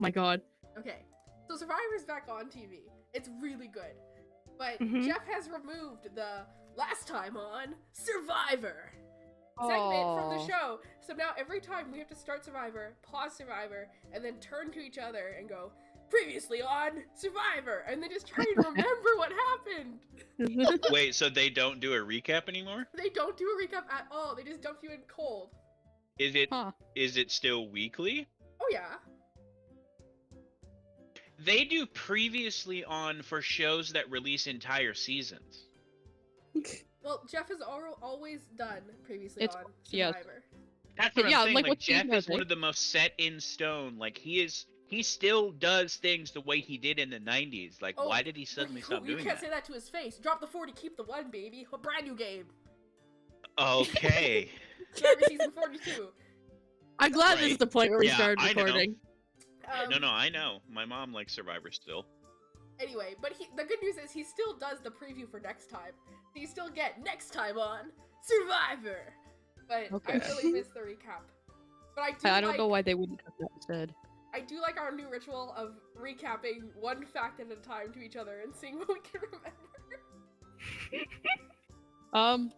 My God. Okay, so Survivor's back on TV. It's really good. But Mhm. Jeff has removed the last time on Survivor segment from the Aw. show. So now every time we have to start Survivor, pause Survivor, and then turn to each other and go, previously on Survivor, and then just try to remember what happened. Wait, so they don't do a recap anymore? They don't do a recap at all. They just dump you in cold. Is it Huh. is it still weekly? Oh yeah. They do previously on for shows that release entire seasons. Well, Jeff has always done previously It's- on yes. Survivor. That's what Yeah, I'm saying. like Like what Jeff season is are one they? of the most set in stone. Like he still does things the way he did in the 90s. Like Oh, why did he suddenly stop You doing can't that? say that to his face. Drop the 40, keep the 1, baby. A brand new game. Okay. Survivor season 42. I'm glad this is Right. the point where we Yeah, started I know. recording. No, I know. My mom likes Survivor still. Anyway, but the good news is he still does the preview for next time. So you still get next time on Survivor. But Okay. I really miss the recap. But I don't know why they wouldn't cut that instead. I do like our new ritual of recapping one fact at a time to each other and seeing what we can remember.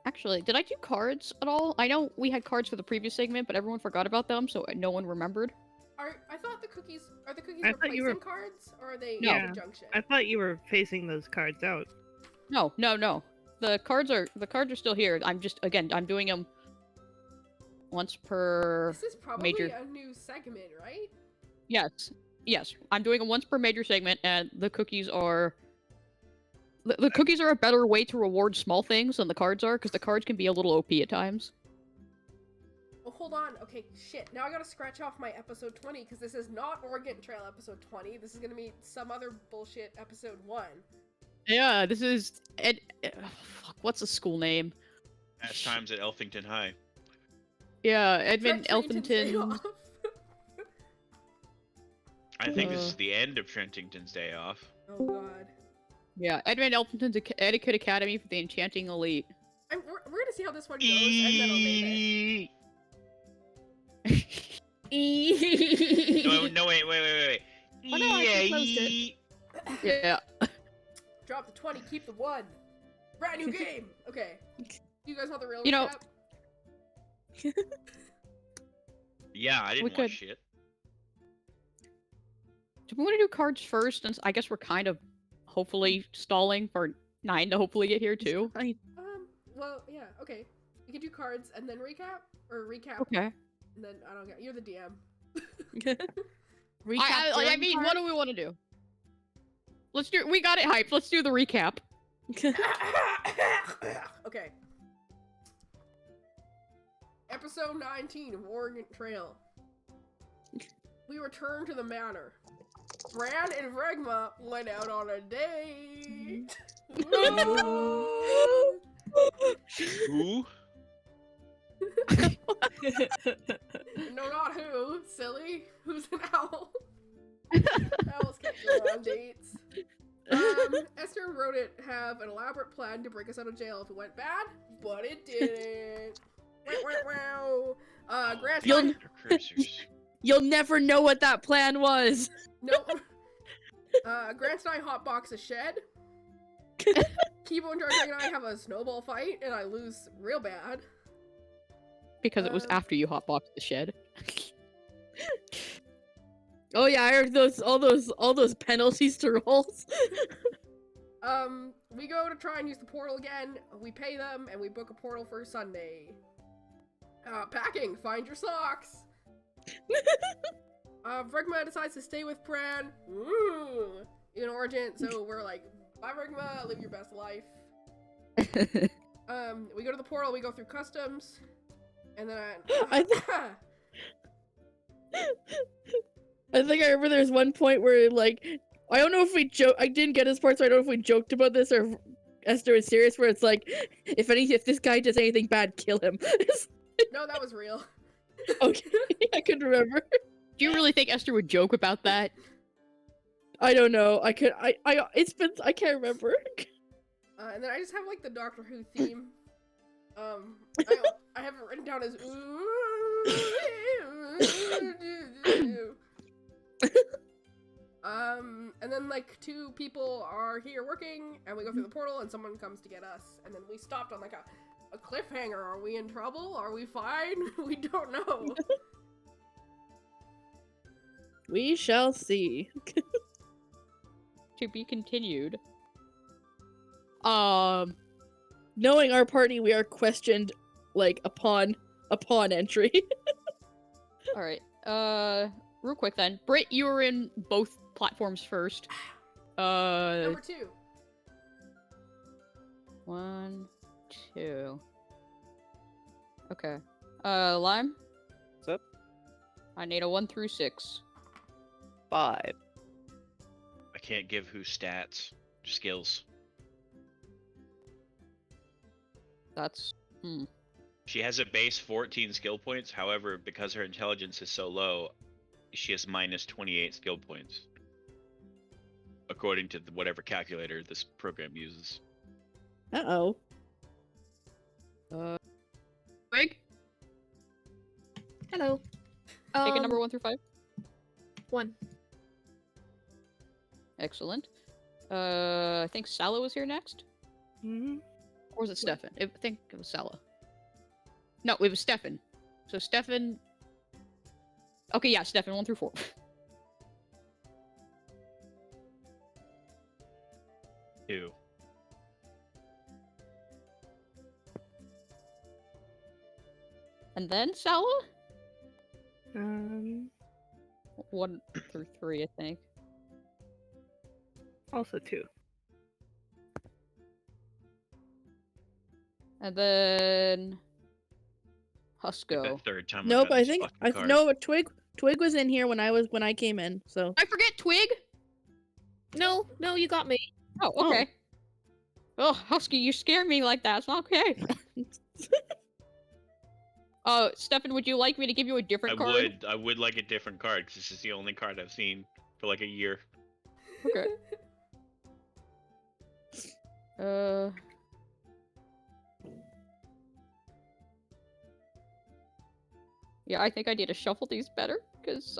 Actually, did I do cards at all? I know we had cards for the previous segment, but everyone forgot about them, so no one remembered. I thought the cookies are I thought replacing you were- cards or are they No. in conjunction? I thought you were phasing those cards out. No. The cards are still here. I'm doing them once per. This is probably major- a new segment, right? Yes. I'm doing them once per major segment, and the cookies are. The cookies are a better way to reward small things than the cards are, because the cards can be a little OP at times. Oh, hold on. Okay, shit. Now I gotta scratch off my episode 20 because this is not Oregon Trail episode 20. This is gonna be some other bullshit episode 1. Yeah, this is. Fuck, what's the school name? Past times at Elfington High. Yeah, Edmund Trenton's Day Elfington. Off. I think this is the end of Trentington's Day Off. Oh god. Yeah, Edmund Elfington's Etiquette Academy for the Enchanting Elite. We're gonna see how this one goes, and then I'll name it. No, wait. Oh, no, I actually closed Yay. Yeah. Drop the 20, keep the 1. Brand new game. Okay. You guys want the real You know- recap? Yeah, I didn't We watch could- shit. Do we want to do cards first? And I guess we're kind of hopefully stalling for 9 to hopefully get here too. Well, yeah, okay. We can do cards and then recap? Or recap, Okay. and then, I don't get, you're the DM. I mean, what do we want to do? We got it hyped. Let's do the recap. Okay. Episode 19 of Oregon Trail. We return to the manor. Bran and Regma went out on a date. Who? No, not who. Silly. Who's an owl? Owls can't go on dates. Esther and Rodent have an elaborate plan to break us out of jail if it went bad, but it didn't. Wow. Grant. You'll- Cursors. You'll never know what that plan was. No. Grant and I hotbox a shed. Kibo and Georgia and I have a snowball fight, and I lose real bad. Because it was Uh. after you hotboxed the shed. Oh yeah, I heard all those penalties to rolls. We go to try and use the portal again. We pay them, and we book a portal for Sunday. Packing. Find your socks. Regma decides to stay with Bran. Ooh, in Origin, so we're like, bye Regma, live your best life. We go to the portal, we go through customs, and then I think I remember there's one point where, like, I don't know if we I didn't get this part, so I don't know if we joked about this or if Esther was serious, where it's like, if this guy does anything bad, kill him. No, that was real. Okay, I couldn't remember. Do you really think Esther would joke about that? I don't know. I can't remember. And then I just have like the Doctor Who theme. I have it written down as And then like 2 people are here working, and we go through the portal, and someone comes to get us, and then we stopped on like a cliffhanger. Are we in trouble? Are we fine? We don't know. We shall see. To be continued. Knowing our party, we are questioned like upon entry. All right. Real quick then, Britt, you were in both platforms first. Number 2. 1, 2. Okay. Lime. What's up? I need a 1 through 6. 5. I can't give who stats, skills. That's She has a base 14 skill points. However, because her intelligence is so low, she has minus 28 skill points, according to whatever calculator this program uses. Uh-oh. Twig. Hello. Take a number 1 through 5. 1. Excellent. I think Sala was here next. Hmm. Or was it Stefan? I think it was Sala. No, it was Stefan. So Stefan. Okay, yeah, Stefan 1 through 4. Two. And then Sala? 1 through 3, I think. Also 2. And then Like Husko. that third time. Nope, got I this think fucking card. no. Twig was in here when I came in. So I forget Twig. No, you got me. Oh, okay. Oh, Husky, you scare me like that. It's not okay. Stefan, would you like me to give you a different card? I would like a different card because this is the only card I've seen for like a year. Okay. Yeah, I think I need to shuffle these better, because,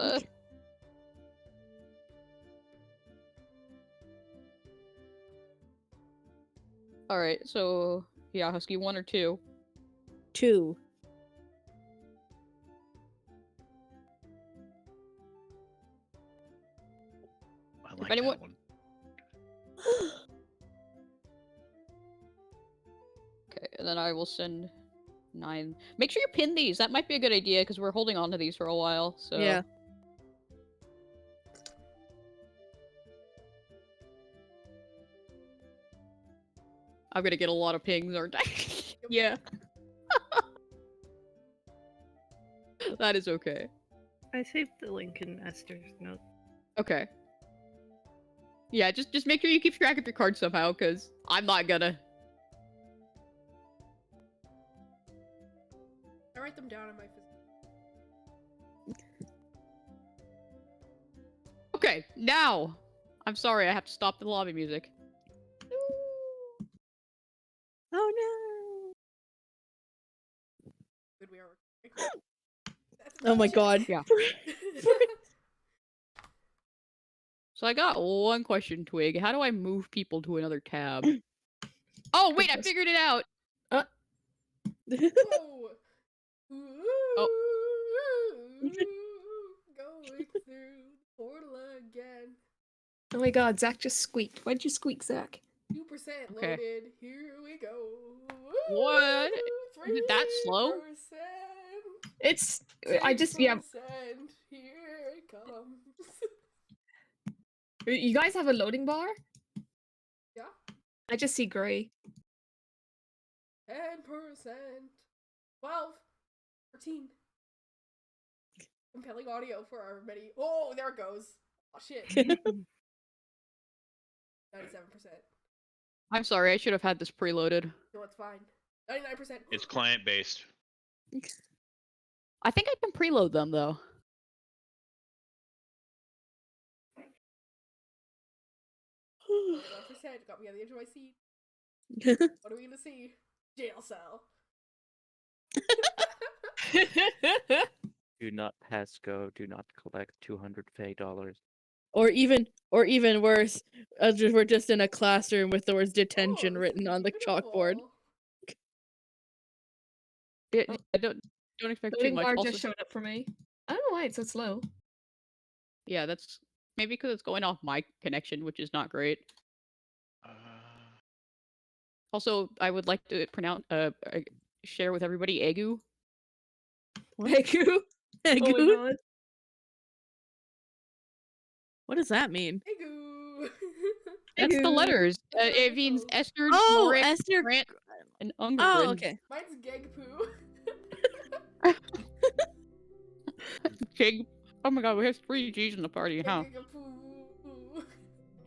Alright, so, yeah, Husky, 1 or 2. 2. I like anyone- that one. Okay, and then I will send 9. Make sure you pin these. That might be a good idea because we're holding on to these for a while. So Yeah. I'm gonna get a lot of pings, aren't I? Yeah. That is okay. I saved the link in Esther's note. Okay. Yeah, just make sure you keep track of your cards somehow, because I'm not gonna. I write them down in my Okay, now! I'm sorry, I have to stop the lobby music. Oh good we are. no! Oh my god. Yeah. So I got one question, Twig. How do I move people to another tab? Oh, wait, I Goodness. figured it out! Whoa. Oh. Going through the portal again. Oh my god, Zach just squeaked. Why'd you squeak, Zach? 2% Okay. loaded. Here we go. What? Is it that slow? 3%. It's. I just. Yeah. 3%. Here it comes. You guys have a loading bar? Yeah. I just see gray. 10%. 12. 13. Compelling audio for our many. Oh, there it goes. Oh shit. 97%. I'm sorry, I should have had this preloaded. No, it's fine. 99%. It's client based. I think I can preload them, though. 1% got me on the edge of my seat. What are we gonna see? Jail cell. Do not pass go. Do not collect $200 Faye dollars. Or even worse, we're just in a classroom with the words detention Oh, written on the chalkboard. beautiful. I don't expect too Loading much. bar Also, just showed up for me. I don't know why it's so slow. yeah, that's maybe because it's going off my connection, which is not great. Also, I would like to share with everybody Egu. Thank you. Oh my Egu? god. What does that mean? Egu. That's the Egu. letters. It That's means so- Esther, Oh, Morik, Esther. Grant, and Ungren. Oh, okay. Mine's Gegpoo. Jig. Oh my god, we have 3 G's in the party, huh? Gegapoo.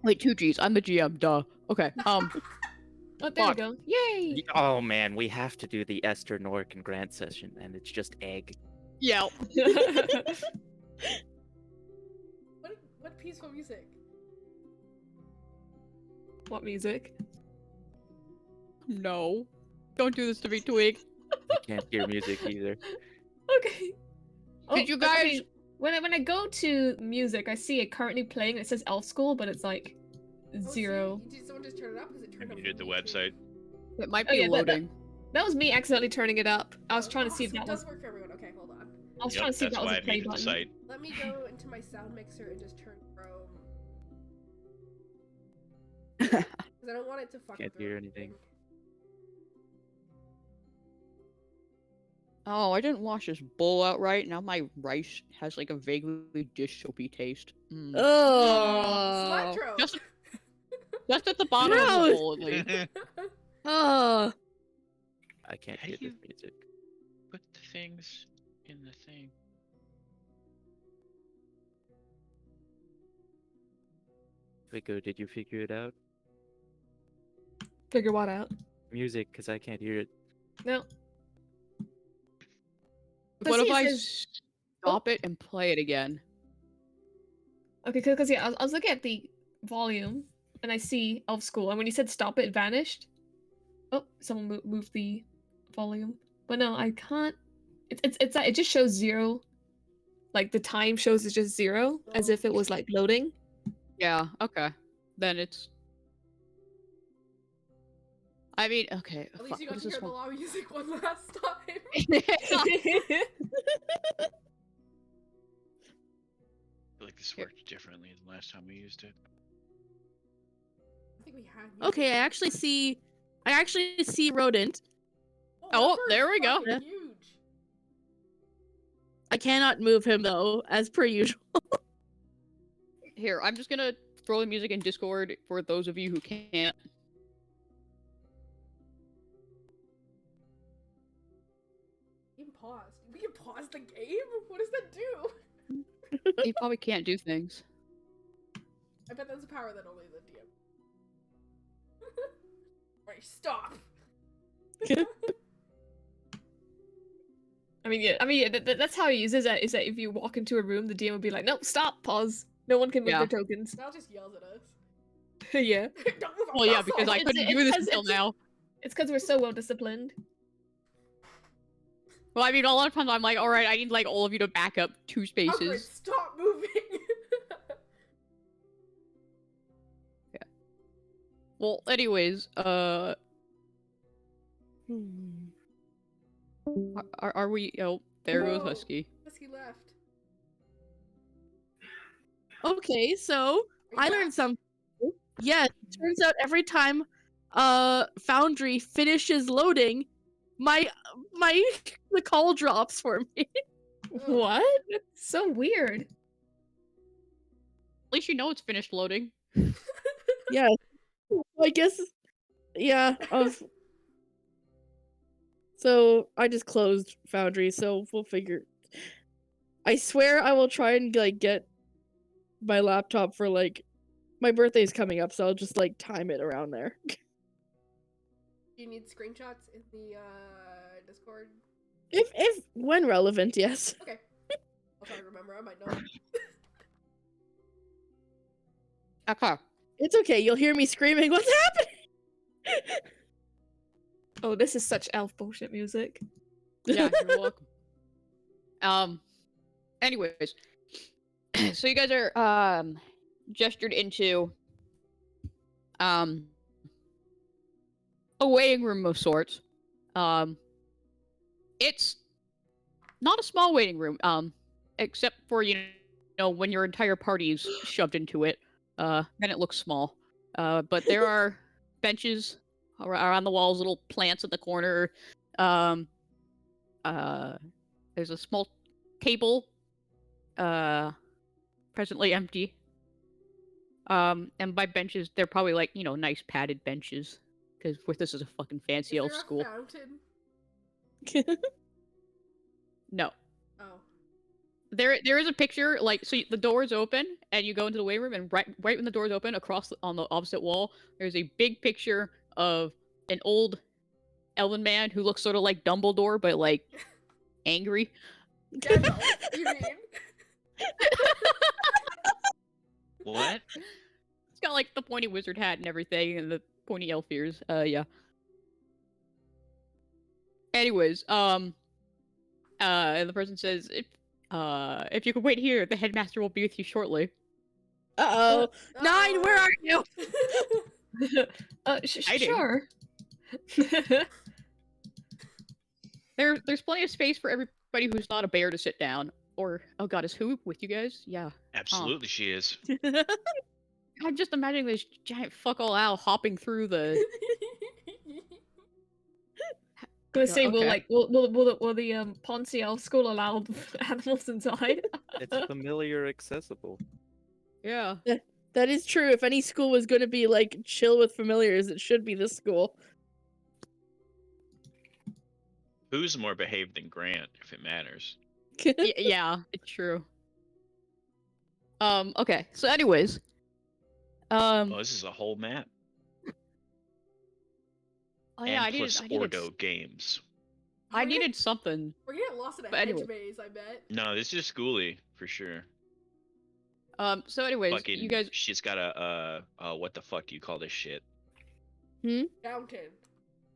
Wait, 2 G's. I'm the GM. Duh. Okay. Oh, there Fuck. we go. Yay! Oh man, we have to do the Esther, Nork, and Grant session, and it's just egg. Yeah. What peaceful music? What music? No. Don't do this to me, Twig. I can't hear music either. Okay. Did you but I guys- mean, when I go to music, I see it currently playing. It says Elf School, but it's like Oh, see, 0. did someone just turn it up? Is it I turned up? muted for the me, too? website. It might Oh, be yeah, loading. That was me accidentally turning it up. I was Oh, trying to see if so that it was. does work for everyone. Okay, hold on. I was Yep, trying to see if that's that was why a I play muted the button. site. Let me go into my sound mixer and just turn Chrome. Because I don't want it to fuck Can't up hear everything. anything. Oh, I didn't wash this bowl out right. Now my rice has like a vaguely dish soapy taste. Mm. Oh. Cilantro! Just at the bottom of the Gross. bowl, at least. Oh. I can't How hear do you- this music. Put the things in the thing. Vico, did you figure it out? Figure what out? Music, because I can't hear it. No. What if see, it I says- stop it and play it again? Okay, because yeah, I was looking at the volume and I see Elf School, and when you said stop it, it vanished. Oh, someone moved the volume, but no, I can't. It just shows 0. Like the time shows is just 0, as if it was like loading. Yeah, okay. Then it's... I mean, okay. At least Fuck, you what got is to hear this the one? law music one last time. I feel like this Here. worked differently than last time we used it. I think we had. Okay, I actually see rodent. Oh, that bird's there we go. fucking Huge. I cannot move him though, as per usual. Here, I'm just gonna throw the music in Discord for those of you who can't. Game paused. We can pause the game? What does that do? You probably can't do things. I bet that's a power that only the DM. Right, stop. I mean, yeah, that's how he uses it. Is that if you walk into a room, the DM will be like, "No, stop, pause. No one can move Yeah. their tokens." Sal just yells at us. Yeah, Don't move a Well, yeah, muscle! because I It's- couldn't it's do this 'cause until it's- now. it's because we're so well disciplined. Well, I mean, a lot of times I'm like, alright, I need like all of you to back up 2 Umbrid, spaces. stop moving! Well, anyways, are we? Oh, there goes No. Husky. Husky left. Okay, so Are I you learned back? something. Yes, it turns out every time Foundry finishes loading, the call drops for me. Ugh. What? That's so weird. At least you know it's finished loading. Yeah. I guess yeah, so I just closed Foundry, so we'll figure. I swear I will try and like get my laptop for like my birthday's coming up, so I'll just like time it around there. Do you need screenshots in the Discord? If when relevant, yes. Okay. I'll try to remember. I might not. Okay. It's okay, you'll hear me screaming, "What's happening?" Oh, this is such elf bullshit music. Yeah, you're welcome. Anyways, so you guys are gestured into a waiting room of sorts. It's not a small waiting room, except for when your entire party's shoved into it. Then it looks small. But there are benches around the walls, little plants in the corner. There's a small table, presently empty. And by benches, they're probably like, nice padded benches. Because this is a fucking fancy Is elf there a school. fountain? No. Oh. There is a picture, so the door is open, and you go into the waiting room, and right when the door is open, on the opposite wall, there's a big picture of an old elven man who looks sort of like Dumbledore, but like angry. Gandalf, you mean? What? It's got like the pointy wizard hat and everything, and the pointy elf ears. Yeah. Anyways, and the person says, if you could wait here, the headmaster will be with you shortly. Uh-oh. Nine, where are you? Hiding. Sure. There's plenty of space for everybody who's not a bear to sit down. Or, oh god, is who with you guys? Yeah. Absolutely, she is. I'm just imagining this giant fuck all owl hopping through the. Gonna say, okay. will the Ponzi Elf School allow animals inside? It's familiar accessible. Yeah. That is true. If any school was going to be like chill with familiars, it should be this school. Who's more behaved than Grant, if it matters? Yeah, it's true. Okay. So, anyways, Oh, this is a whole map. oh yeah, and plus Ordo games. I needed something. We're getting lost in a But hedge anyway. maze, I bet. No, this is schooly for sure. So, anyways, Fucking, you guys. she's got a what the fuck do you call this shit? Fountain.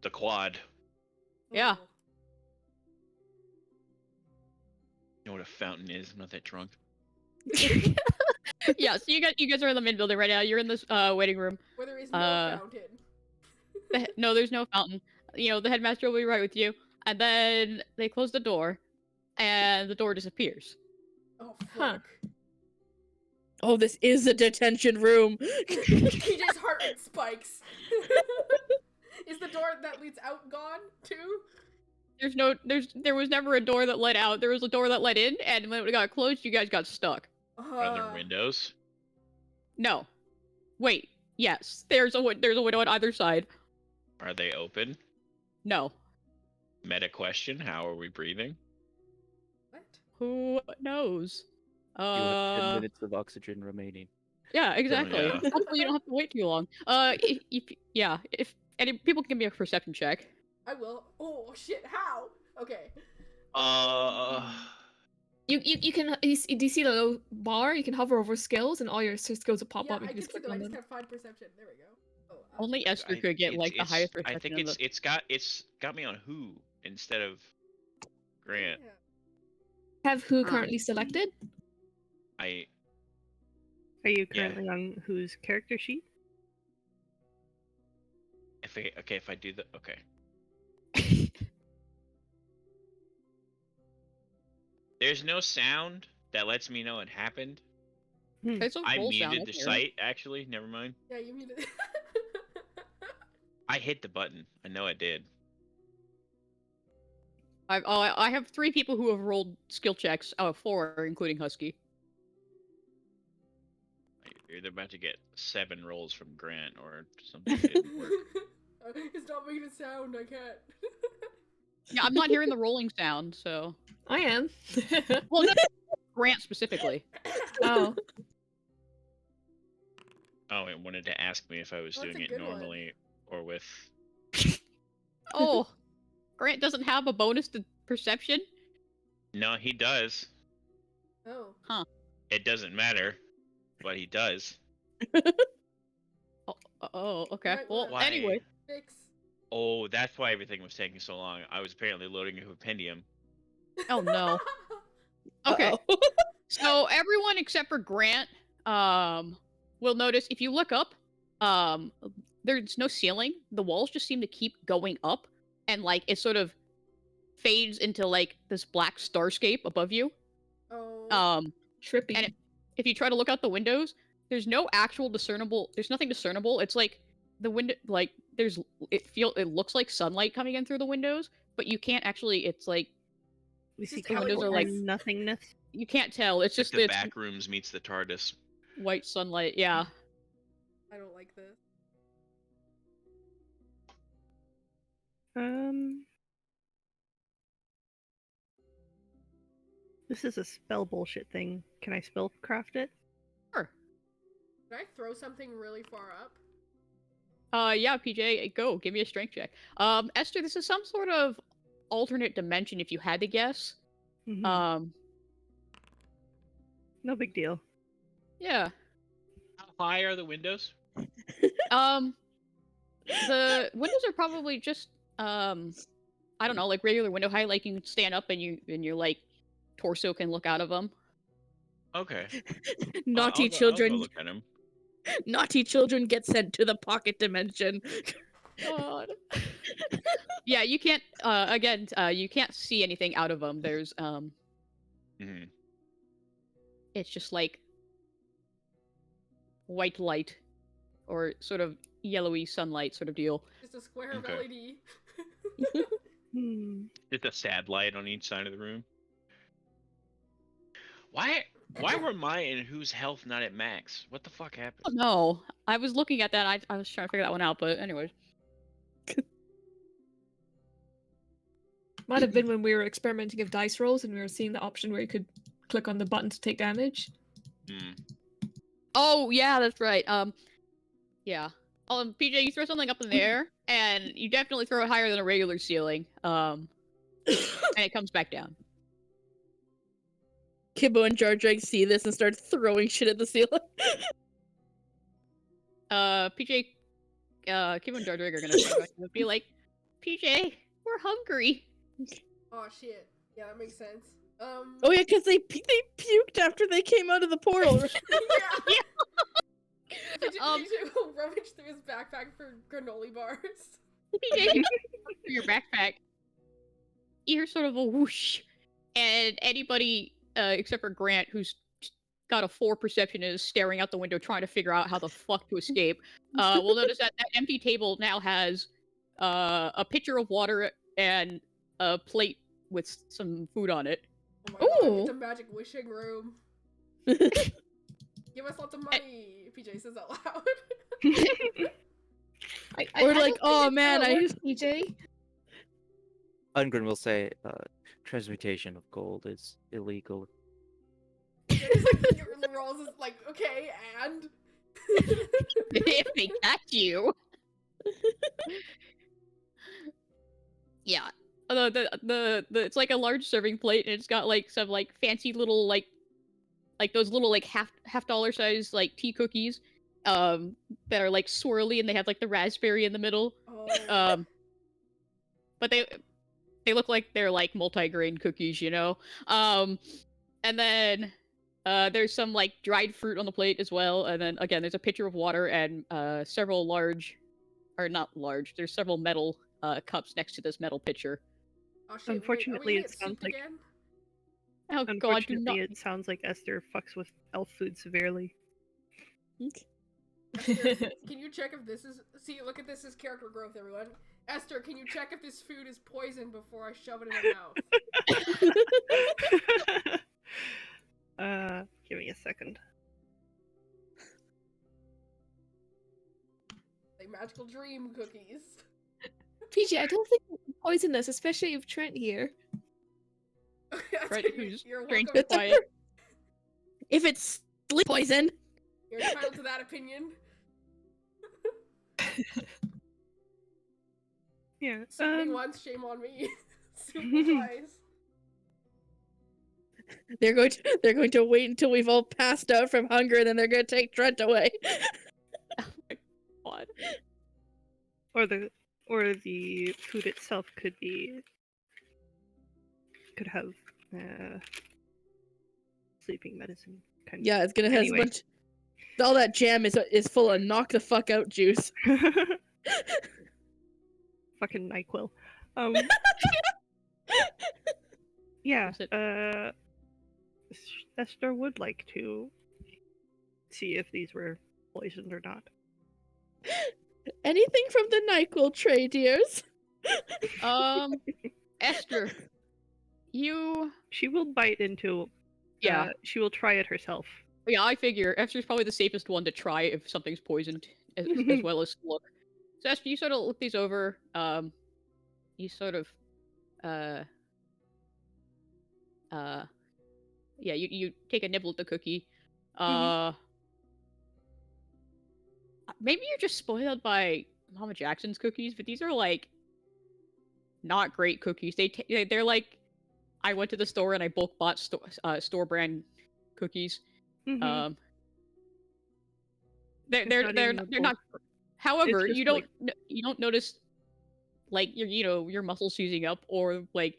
The quad. Yeah. Oh. You know what a fountain is? I'm not that drunk. Yeah. So you guys are in the main building right now. You're in this waiting room. Where there is no fountain. No, there's no fountain. The headmaster will be right with you. And then they close the door, and the door disappears. Oh, Huh. fuck. Oh, this is a detention room. TJ's heart rate spikes. Is the door that leads out gone, too? There was never a door that led out. There was a door that led in, and when it got closed, you guys got stuck. Are there windows? No. Wait. Yes. There's a window on either side. Are they open? No. Meta question, how are we breathing? What? Who knows? You have 10 minutes of oxygen remaining. Yeah, exactly. yeah. Hopefully you don't have to wait too long. If any people can give me a perception check. I will. Oh, shit, how? Okay. You can do you see the little bar? You can hover over skills, and all your skills will pop Yeah, up. I You can can just see click them. I on just them. can't find perception. There we go. Oh, Only Esther could get like the highest perception. I think it's got me on who instead of Grant. yeah. Have who currently selected? Are you Yeah. currently on whose character sheet? If I do the okay. There's no sound that lets me know it happened. It's a I roll sound, muted the hear it. site actually. Never mind. Yeah, you mean it. I hit the button. I know I did. I have 3 people who have rolled skill checks. 4, including Husky. You're either about to get 7 rolls from Grant or something didn't work. It's not making a sound. I can't. Yeah, I'm not hearing the rolling sound, so. I am. Well, no, Grant specifically. Oh. Oh, it wanted to ask me if I was That's doing a it good one. normally or with. Oh, Grant doesn't have a bonus to perception? No, he does. Oh. It doesn't matter, but he does. Oh, okay. Right, Well, Why? anyway. Fix. Oh, that's why everything was taking so long. I was apparently loading a compendium. Oh, no. Okay. Uh-oh. So everyone except for Grant, will notice if you look up, there's no ceiling. The walls just seem to keep going up, and like it sort of fades into like this black starscape above you. Oh. Trippy. And if you try to look out the windows, there's no actual discernible. There's nothing discernible. It's like the window, like it looks like sunlight coming in through the windows, but you can't actually. It's like We see just how it windows are like was. nothingness. you can't tell. It's Like just the it's back rooms meets the TARDIS. white sunlight. Yeah. I don't like this. This is a spell bullshit thing. Can I spellcraft it? Sure. Can I throw something really far up? Yeah, PJ, go. Give me a strength check. Esther, this is some sort of alternate dimension if you had to guess. Mhm. No big deal. Yeah. How high are the windows? The windows are probably just I don't know, like regular window height, like you can stand up and your like torso can look out of them. Okay. Naughty I'll go children. look at him. Naughty children get sent to the pocket dimension. God. Yeah, you can't you can't see anything out of them. There's Mhm. it's just like white light or sort of yellowy sunlight sort of deal. Just a square of Okay. LED. Hmm. Just a sad light on each side of the room. Why were my and whose health not at max? What the fuck happened? Oh, no, I was looking at that. I was trying to figure that one out, but anyways. Might have been when we were experimenting with dice rolls and we were seeing the option where you could click on the button to take damage. Hmm. Oh yeah, that's right. Yeah. PJ, you throw something up in the air, and you definitely throw it higher than a regular ceiling. And it comes back down. Kibbo and Jar Jar see this and start throwing shit at the ceiling. PJ, Kibbo and Jar Jar are gonna be like, PJ, we're hungry. Oh shit. Yeah, that makes sense. Oh yeah, because they puked after they came out of the portal. Yeah. Did you Um, rummage through his backpack for granola bars? PJ, you through your backpack. You hear sort of a whoosh, and anybody except for Grant, who's got a 4 perception, is staring out the window trying to figure out how the fuck to escape. We'll notice that that empty table now has a pitcher of water and a plate with some food on it. Oh my god, Ooh. it's a magic wishing room. Give us lots of money, PJ says out loud. Or I like, don't think oh it's man, gonna I work, used PJ. Ungren will say, transmutation of gold is illegal. The rolls is like, okay, and If they catch you. Yeah. The it's like a large serving plate, and it's got like some like fancy little like those little like half dollar size like tea cookies that are like swirly, and they have like the raspberry in the middle. oh, But they look like they're like multi-grain cookies, you know. And then there's some like dried fruit on the plate as well, and then again there's a pitcher of water and several large, or not large. There's several metal cups next to this metal pitcher. oh shit, Unfortunately, wait, it sounds like- again? Oh god, do Unfortunately, not. it sounds like Esther fucks with elf food severely. Esther, can you check if this is... See, look at this as character growth, everyone. Esther, can you check if this food is poison before I shove it in my mouth? Give me a second. Like magical dream cookies. PJ, I don't think it's poisonous, especially with Trent here. Right, who's You're strange welcome. and quiet. if it's sleep poison. You're entitled to that opinion. Yeah. Sue me once, shame on me. Sue me twice. They're going to wait until we've all passed out from hunger, and then they're going to take Trent away. God. Or the food itself could have sleeping medicine. Kind of. Yeah, it's gonna have Anyway. a bunch All that jam is full of knock the fuck out juice. Fucking NyQuil. Yeah. Is it- Esther would like to see if these were poisoned or not. Anything from the NyQuil tray, dears? Esther, you. She will bite into. Yeah. She will try it herself. Yeah, I figure Esther's probably the safest one to try if something's poisoned, as well as look. So Esther, you sort of look these over. You sort of, yeah, you take a nibble at the cookie. Maybe you're just spoiled by Mama Jackson's cookies, but these are like not great cookies. They're like, I went to the store and I bulk bought store brand cookies. Mhm. They're not. However, just you don't you don't notice like your muscles seizing up or like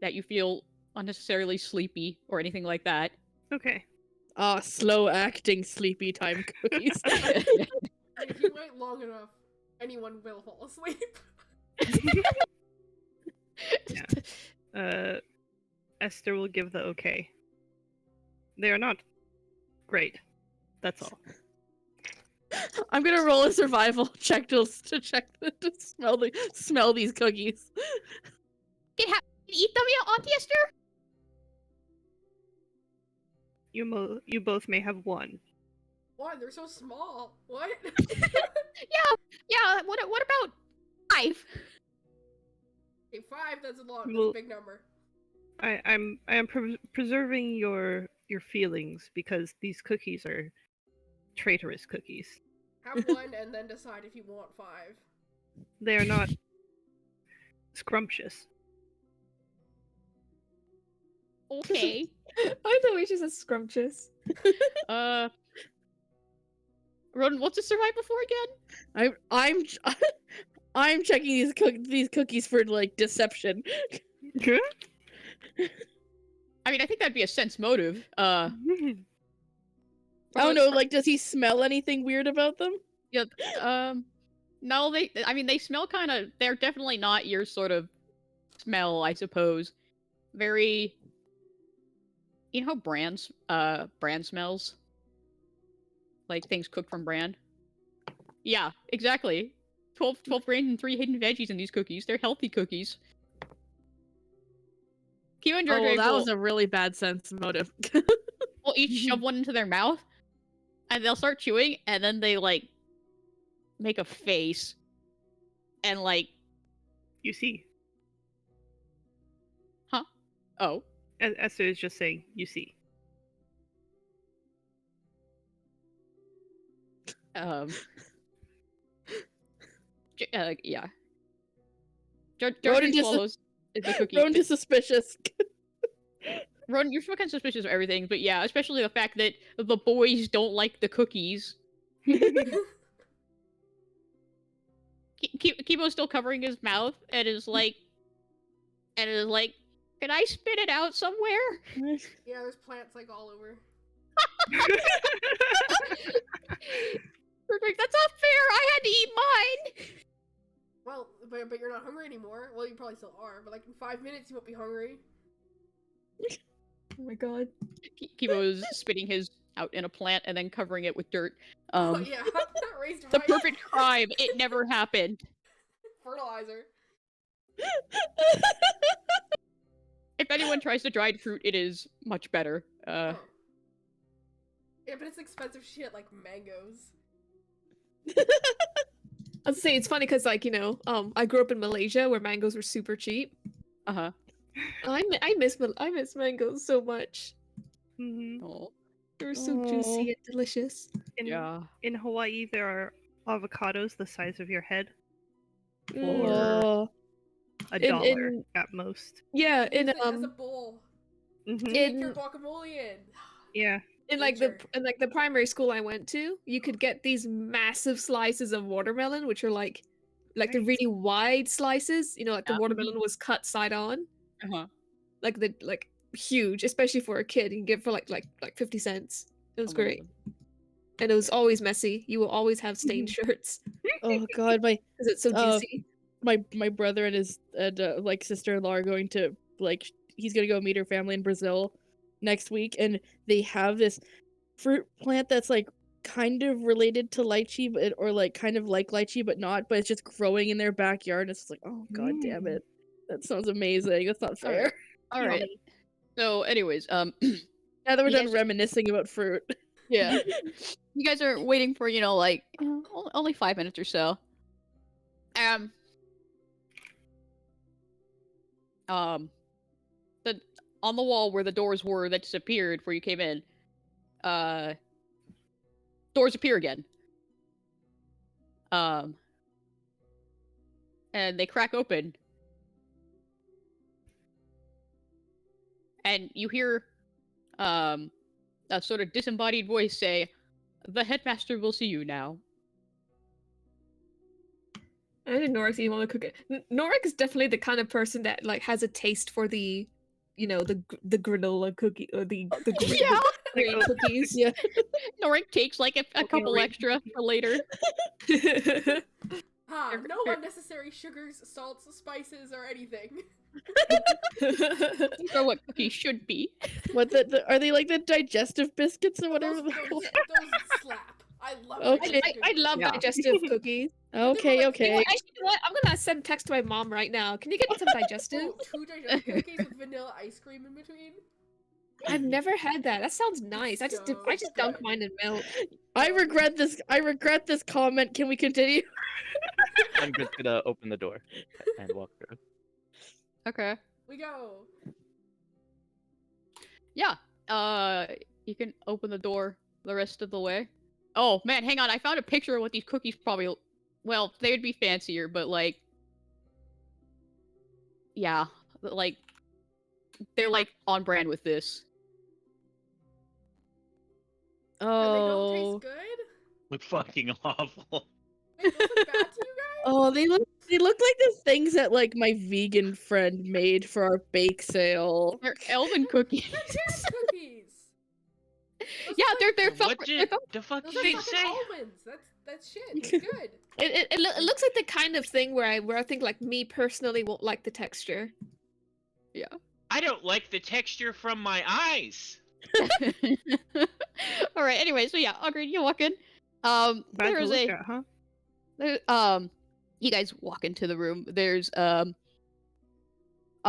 that you feel unnecessarily sleepy or anything like that. Okay. Slow acting sleepy time cookies. If you wait long enough, anyone will fall asleep. Esther will give the okay. They are not great. That's all. I'm gonna roll a survival check to smell these cookies. Eat them, Auntie Esther? You both may have one. Why? They're so small. What? Yeah. What about 5? Okay, 5. That's a lot. That's Well- a big number. I am preserving your feelings because these cookies are traitorous cookies. Have one and then decide if you want 5. They are not scrumptious. Okay. I thought we just said scrumptious. Roden, what's it survive before again? I'm checking these cookies for like deception. I mean, I think that'd be a sense motive. I don't know, like, does he smell anything weird about them? No, they smell kind of. They're definitely not your sort of smell, I suppose. Very. You know how brand smells? Like things cooked from brand? Yeah, exactly. 12 grains and 3 hidden veggies in these cookies. They're healthy cookies. Kyo and George that was a really bad sense motive. will each shove one into their mouth, and they'll start chewing, and then they, like, make a face, and, like... You see. Huh? Oh. Esther is just saying, you see. Yeah. George Roden just- swallows the cookie. Roden is suspicious. Roden, you're fucking suspicious of everything, but yeah, especially the fact that the boys don't like the cookies. Kibo's still covering his mouth and is like, can I spit it out somewhere? Yeah, there's plants like all over. Perfect. That's not fair. I had to eat mine. Well, but you're not hungry anymore. Well, you probably still are, but like in 5 minutes you won't be hungry. Oh my god. Kibo's spitting his out in a plant and then covering it with dirt. Oh yeah, raised The right. perfect crime. It never happened. Fertilizer. If anyone tries to dried fruit, it is much better. Oh. Yeah, but it's expensive shit like mangoes. I was say it's funny because like I grew up in Malaysia where mangoes were super cheap. Uh-huh. I miss mangoes so much. Mhm. Oh. They were so juicy and delicious. In Hawaii, there are avocados the size of your head. Oh. $1 at most. Yeah, in Use it as a bowl. Mhm. Make your guacamole in. Yeah. in the primary school I went to, you could get these massive slices of watermelon, which are like the really wide slices. You know, like the watermelon was cut side on. Uh-huh. Like huge, especially for a kid. You can get it for like 50 cents. It was great. and it was always messy. You will always have stained shirts Oh god, because it's so Uh, juicy. my brother and his like sister-in-law are going to like he's gonna go meet her family in Brazil next week, and they have this fruit plant that's like kind of related to lychee, but or like kind of like lychee, but not. But it's just growing in their backyard. It's just like, oh god damn it, that sounds amazing. That's not fair. All right. So, anyways, Now that we're You done guys- reminiscing about fruit. yeah, you guys are waiting for like only 5 minutes or so. The on the wall where the doors were that disappeared before you came in, doors appear again. And they crack open. And you hear a sort of disembodied voice say, "The headmaster will see you now." I didn't Norik even want to cook it. Norik is definitely the kind of person that like has a taste for the, the granola cookie or the Yeah. grain cookies. Yeah. Norik takes like a couple Norik. extra for later. Ha! No unnecessary sugars, salts, spices, or anything. These are what cookies should be. What are they like the digestive biscuits or whatever? Those, they're those, called? those slap. I love Okay. I love Yeah. digestive cookies. Okay, like- okay. Actually, you know what? I'm gonna send text to my mom right now. Can you get some digestive? Oh, 2 digestive cookies with vanilla ice cream in between. I've never had that. That sounds nice. I just So dunk good. mine in milk. I regret this. I regret this comment. Can we continue? I'm just gonna open the door and walk through. Okay. We go. Yeah. You can open the door the rest of the way. Oh man, hang on. I found a picture of what these cookies probably. Well, they would be fancier, but like. Yeah, like. They're like on brand with this. And they don't Oh. taste good? Look fucking awful. Wait, those look bad to you guys? Oh, they look like the things that like my vegan friend made for our bake sale. They're elven cookies. They're carrot cookies. Those Yeah, are like- they're What fuck- did the fuck Those did are you fucking say? almonds. That's shit. It's good. It looks like the kind of thing where I think like me personally won't like the texture. I don't like the texture from my eyes. All right. Anyway, so yeah, Agreed. You walk in. Bad to There's look a at, huh? there, you guys walk into the room. There's a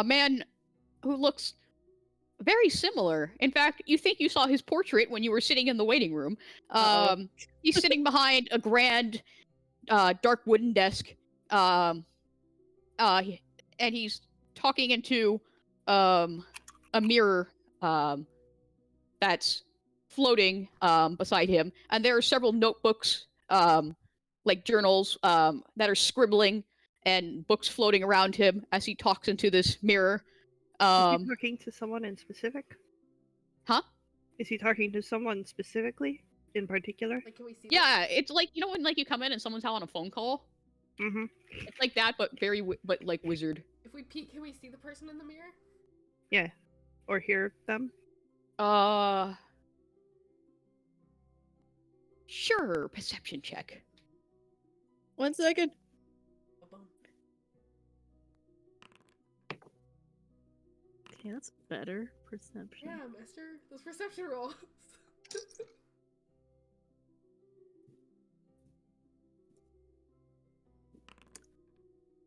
man who looks very similar. In fact, you think you saw his portrait when you were sitting in the waiting room. Uh-oh. He's sitting behind a grand, dark wooden desk. And he's talking into a mirror that's floating beside him, and there are several notebooks, like journals, that are scribbling, and books floating around him as he talks into this mirror. Is he talking to someone in specific? Huh? Is he talking to someone specifically, in particular? Like, can we see? Yeah, it's like, you know when like you come in and someone's on a phone call. Mm-hmm. It's like that, but but like wizard. If we peek, can we see the person in the mirror? Yeah. Or hear them? Sure. Perception check. 1 second. Boom. Okay, that's better perception. Yeah, master. Those perception rolls.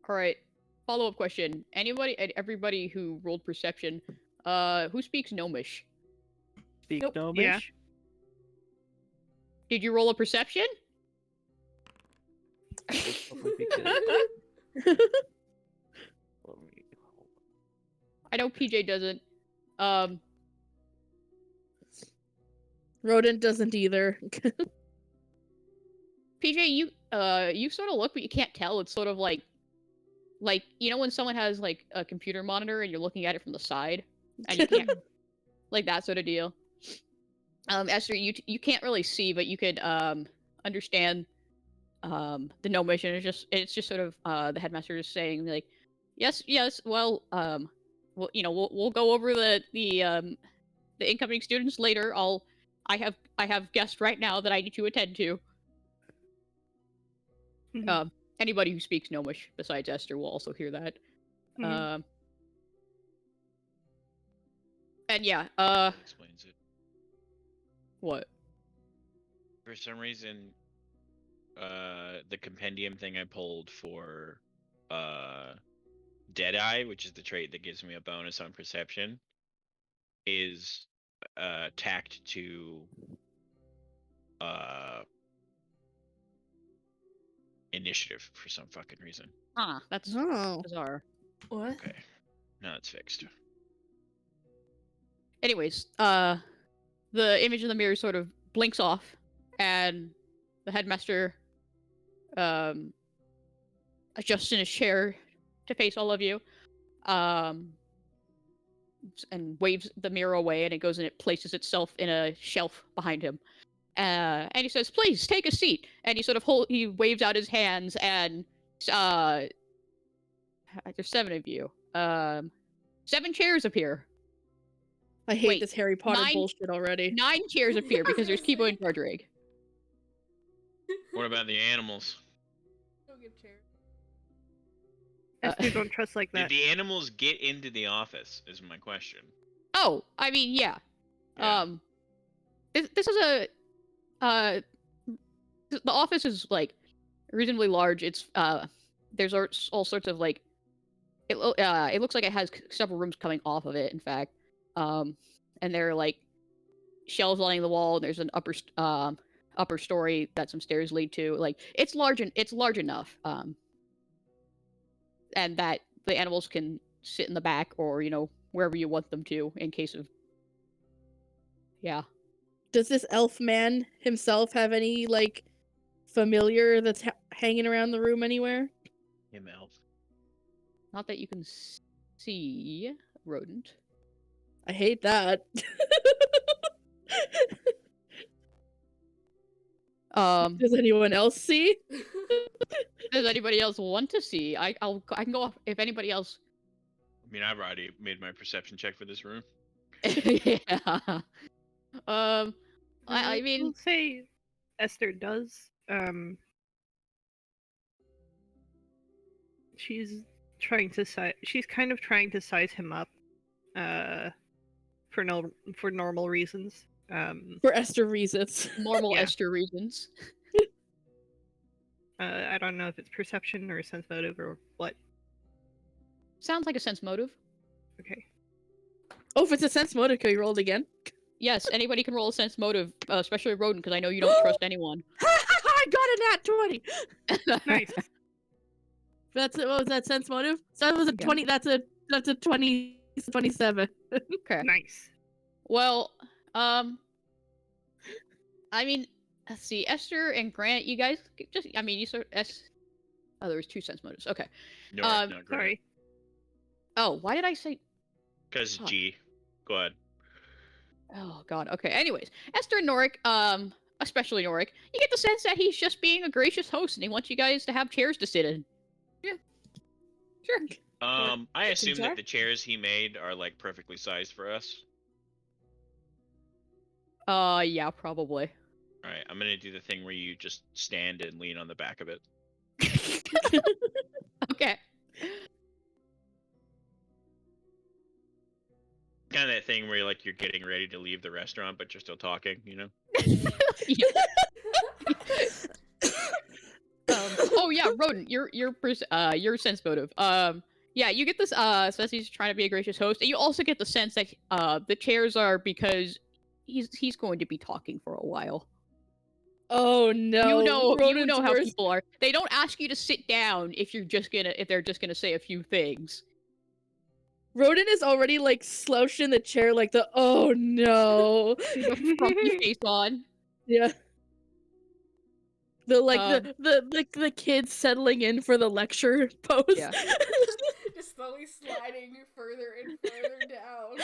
All right. Follow-up question. Everybody who rolled perception, who speaks Gnomish? Speak Nope. Gnomish? Yeah. Did you roll a perception? This probably be good. Let me- I know PJ doesn't. Rodent doesn't either. PJ, you sort of look, but you can't tell. It's sort of like you know when someone has like a computer monitor and you're looking at it from the side, and you can't, like that sort of deal. Esther, you can't really see, but you could understand the Gnomish, and it's just sort of the headmaster is saying like, yes, well, we'll go over the incoming students later. I have guests right now that I need to attend to. Mhm. Anybody who speaks Gnomish besides Esther will also hear that. Mhm. And yeah, That explains it. what? For some reason, the compendium thing I pulled for Deadeye, which is the trait that gives me a bonus on perception, is tacked to initiative for some fucking reason. Ah, that's Oh. bizarre. What? Okay, now it's fixed. Anyways, the image in the mirror sort of blinks off, and the headmaster adjusts in his chair to face all of you, and waves the mirror away, and it goes and it places itself in a shelf behind him. And he says, "Please take a seat." And he sort of he waves out his hands, and there's 7 of you. 7 chairs appear. I hate Wait, this Harry Potter 9 bullshit already. 9 chairs appear because there's I was gonna Kibo and say. Gardrake. What about the animals? Don't give chairs. Esther, don't trust like Did that. the animals get into the office? Is my question. Oh, I mean, yeah. Yeah. This is the office is like reasonably large. It's there's all sorts of like it looks like it has several rooms coming off of it. In fact, and there are like shelves lining the wall. And there's an upper story that some stairs lead to. Like it's large enough. And that the animals can sit in the back or wherever you want them to in case of. Yeah. Does this elf man himself have any like familiar that's hanging around the room anywhere? Him elf. Not that you can see, rodent. I hate that. Does anyone else see? Does anybody else want to see? I can go off if anybody else. I mean, I've already made my perception check for this room. Yeah. I I mean, will say Esther does. She's kind of trying to size him up, for normal reasons. For Esther reasons. normal Yeah. Esther reasons. I don't know if it's perception or sense motive or what. Sounds like a sense motive. Okay. Oh, if it's a sense motive, can you roll it again? Yes, anybody can roll a sense motive, especially rodent, because I know you don't trust anyone. I got a nat 20. Nice. What was that sense motive? So that was a Yeah. 20. That's a 27. Okay. Nice. Well, I mean, let's see, Esther and Grant, you guys you sort of Oh, there was 2 sense motives. Okay. No, Um, not great. Sorry. Oh, why did I say? Because Fuck. G. Go ahead. Oh God. Okay. Anyways, Esther and Norik, especially Norik, you get the sense that he's just being a gracious host and he wants you guys to have chairs to sit in. Yeah. Sure. I assume jar? that the chairs he made are like perfectly sized for us. Yeah, probably. All right, I'm gonna do the thing where you just stand and lean on the back of it. Okay. Kind of that thing where you're getting ready to leave the restaurant, but you're still talking. You know. Oh yeah, rodent. Your sense motive. Yeah, you get this. Says he's trying to be a gracious host, and you also get the sense that the chairs are because he's going to be talking for a while. Oh no. You know Rodent's how worse. people are. They don't ask you to sit down if they're just gonna say a few things. Rodent is already like slouched in the chair, like the oh no. Grumpy face on. Yeah. The like Um, the kids settling in for the lecture pose. Yeah. Just slowly sliding further and further down.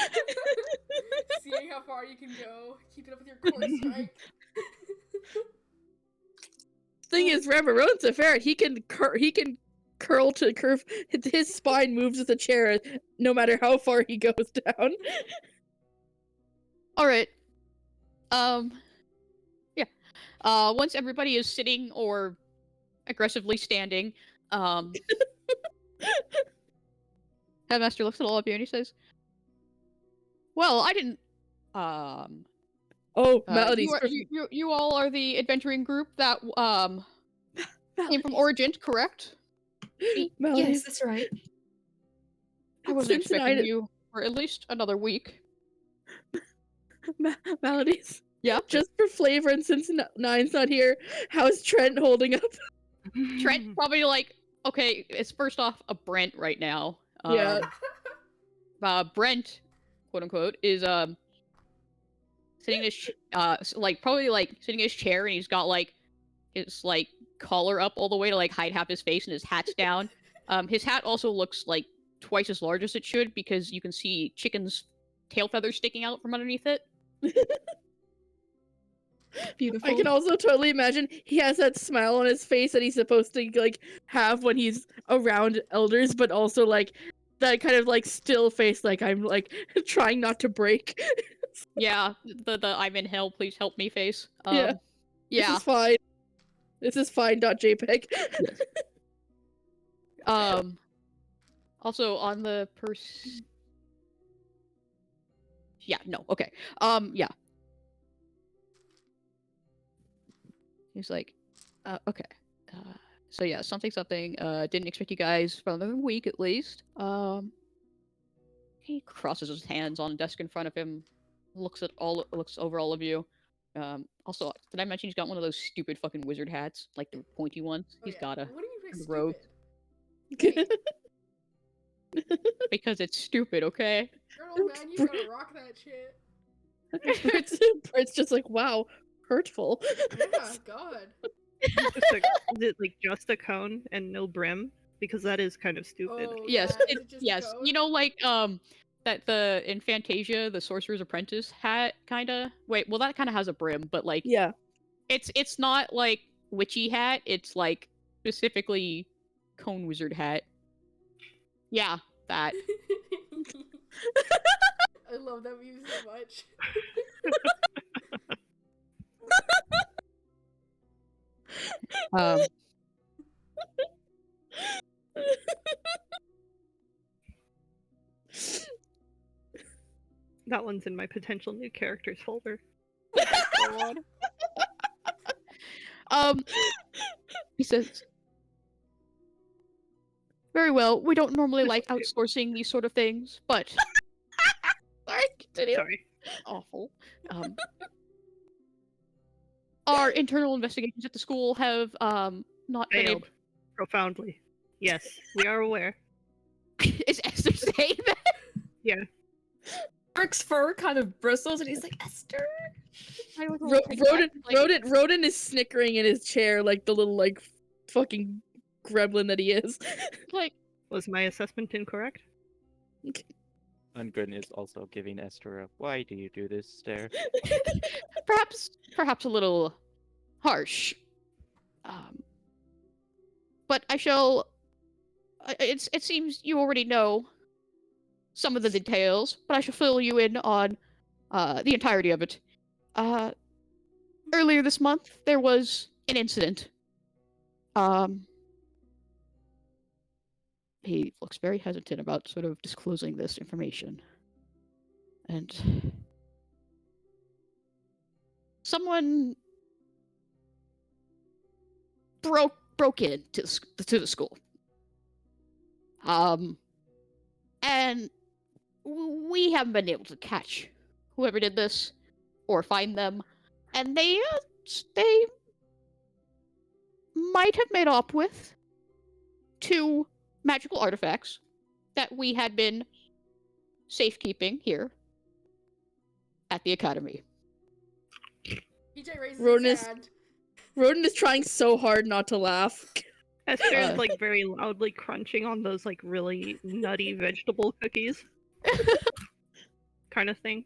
Seeing how far you can go. Keeping up with your core strike. Thing is, remember, Rodent's a ferret. He can curl to curve. His spine moves with the chair, no matter how far he goes down. All right. Yeah. Once everybody is sitting or aggressively standing, Headmaster looks at all of you and he says, "Well, I didn't. Melody's You all are the adventuring group that came from Origin, correct? Yes, Melody's that's right. I wasn't expecting Cincinnati- you for at least another week. Melodies. Yeah. Just for flavor, and since Nine's not here, how's Trent holding up? Trent probably like, okay, it's first off a Brent right now. Yeah. Brent, quote unquote, is sitting in his probably like sitting in his chair, and he's got like his like collar up all the way to like hide half his face, and his hat's down. His hat also looks like twice as large as it should because you can see chicken's tail feathers sticking out from underneath it. Beautiful. I can also totally imagine he has that smile on his face that he's supposed to like have when he's around elders, but also like that kind of like still face, like I'm like trying not to break. Yeah, the I'm in hell, please help me face. Yeah. Yeah. This is fine. This is fine. .jpg. Also on the yeah, no, okay. Yeah. He's like, okay. So yeah, something. Didn't expect you guys for another week at least. He crosses his hands on a desk in front of him, looks over all of you. Also, did I mention he's got one of those stupid fucking wizard hats, like the pointy ones? He's got a What do you mean robe. stupid? Because it's stupid, okay? Girl, man, you gotta rock that shit. It's just like, wow, hurtful. Yeah, God. Is it like just a cone and no brim? Because that is kind of stupid. Oh, Yes, yeah, is it just a yes. cone? You know, like that in Fantasia, the Sorcerer's Apprentice hat, kinda. Wait, well, that kind of has a brim, but like, Yeah. it's not like witchy hat. It's like specifically cone wizard hat. Yeah, that. I love that meme so much. That one's in my potential new characters folder. He says, "Very well. We don't normally like outsourcing these sort of things, but Sorry, continue. Sorry. awful. Our internal investigations at the school have not been able." Failed. Profoundly. Yes, we are aware. Is Esther saying that? Rick's fur kind of bristles, and he's like, Esther. Rodin is snickering in his chair like the little like fucking gremlin that he is. Like, Was my assessment incorrect? Ungren is also giving Esther a "Why do you do this?" stare. perhaps a little harsh. But I shall. It seems you already know some of the details, but I shall fill you in on the entirety of it. Earlier this month, there was an incident. He looks very hesitant about sort of disclosing this information. And someone broke in to the school. And we haven't been able to catch whoever did this or find them. And they might have made off with 2 magical artifacts that we had been safekeeping here at the academy. PJ raises Rodin his is- hand. Rodin is trying so hard not to laugh. Esther is like very loudly crunching on those like really nutty vegetable cookies. Kind of thing.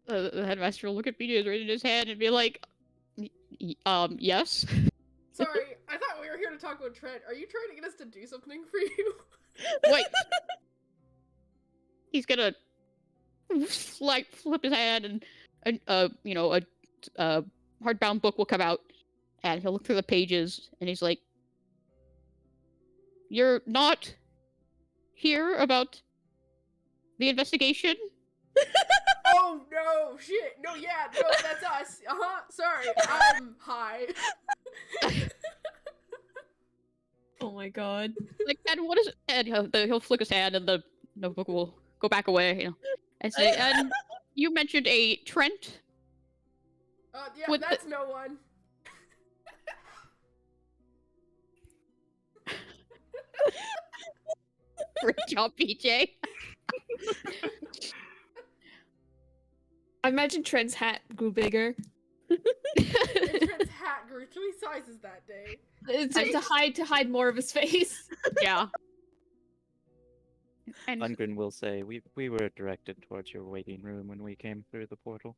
The headmaster will look at PJ, raising his hand, and be like, yes? Sorry, I thought we were here to talk about Trent. Are you trying to get us to do something for you? Wait. He's gonna flip his hand and a hardbound book will come out, and he'll look through the pages, and he's like, "You're not here about the investigation?" Oh no, shit. No, yeah, no, that's us. Sorry. Hi. Oh my god. Like, and what is it? And he'll flick his hand, and the notebook will go back away, and say, "And you mentioned a Trent." Yeah, With the- that's no one. Great job, PJ. I imagine Trent's hat grew bigger. And Trent's hat grew 3 sizes that day. To hide more of his face. Yeah. And Ungrin will say, we were directed towards your waiting room when we came through the portal.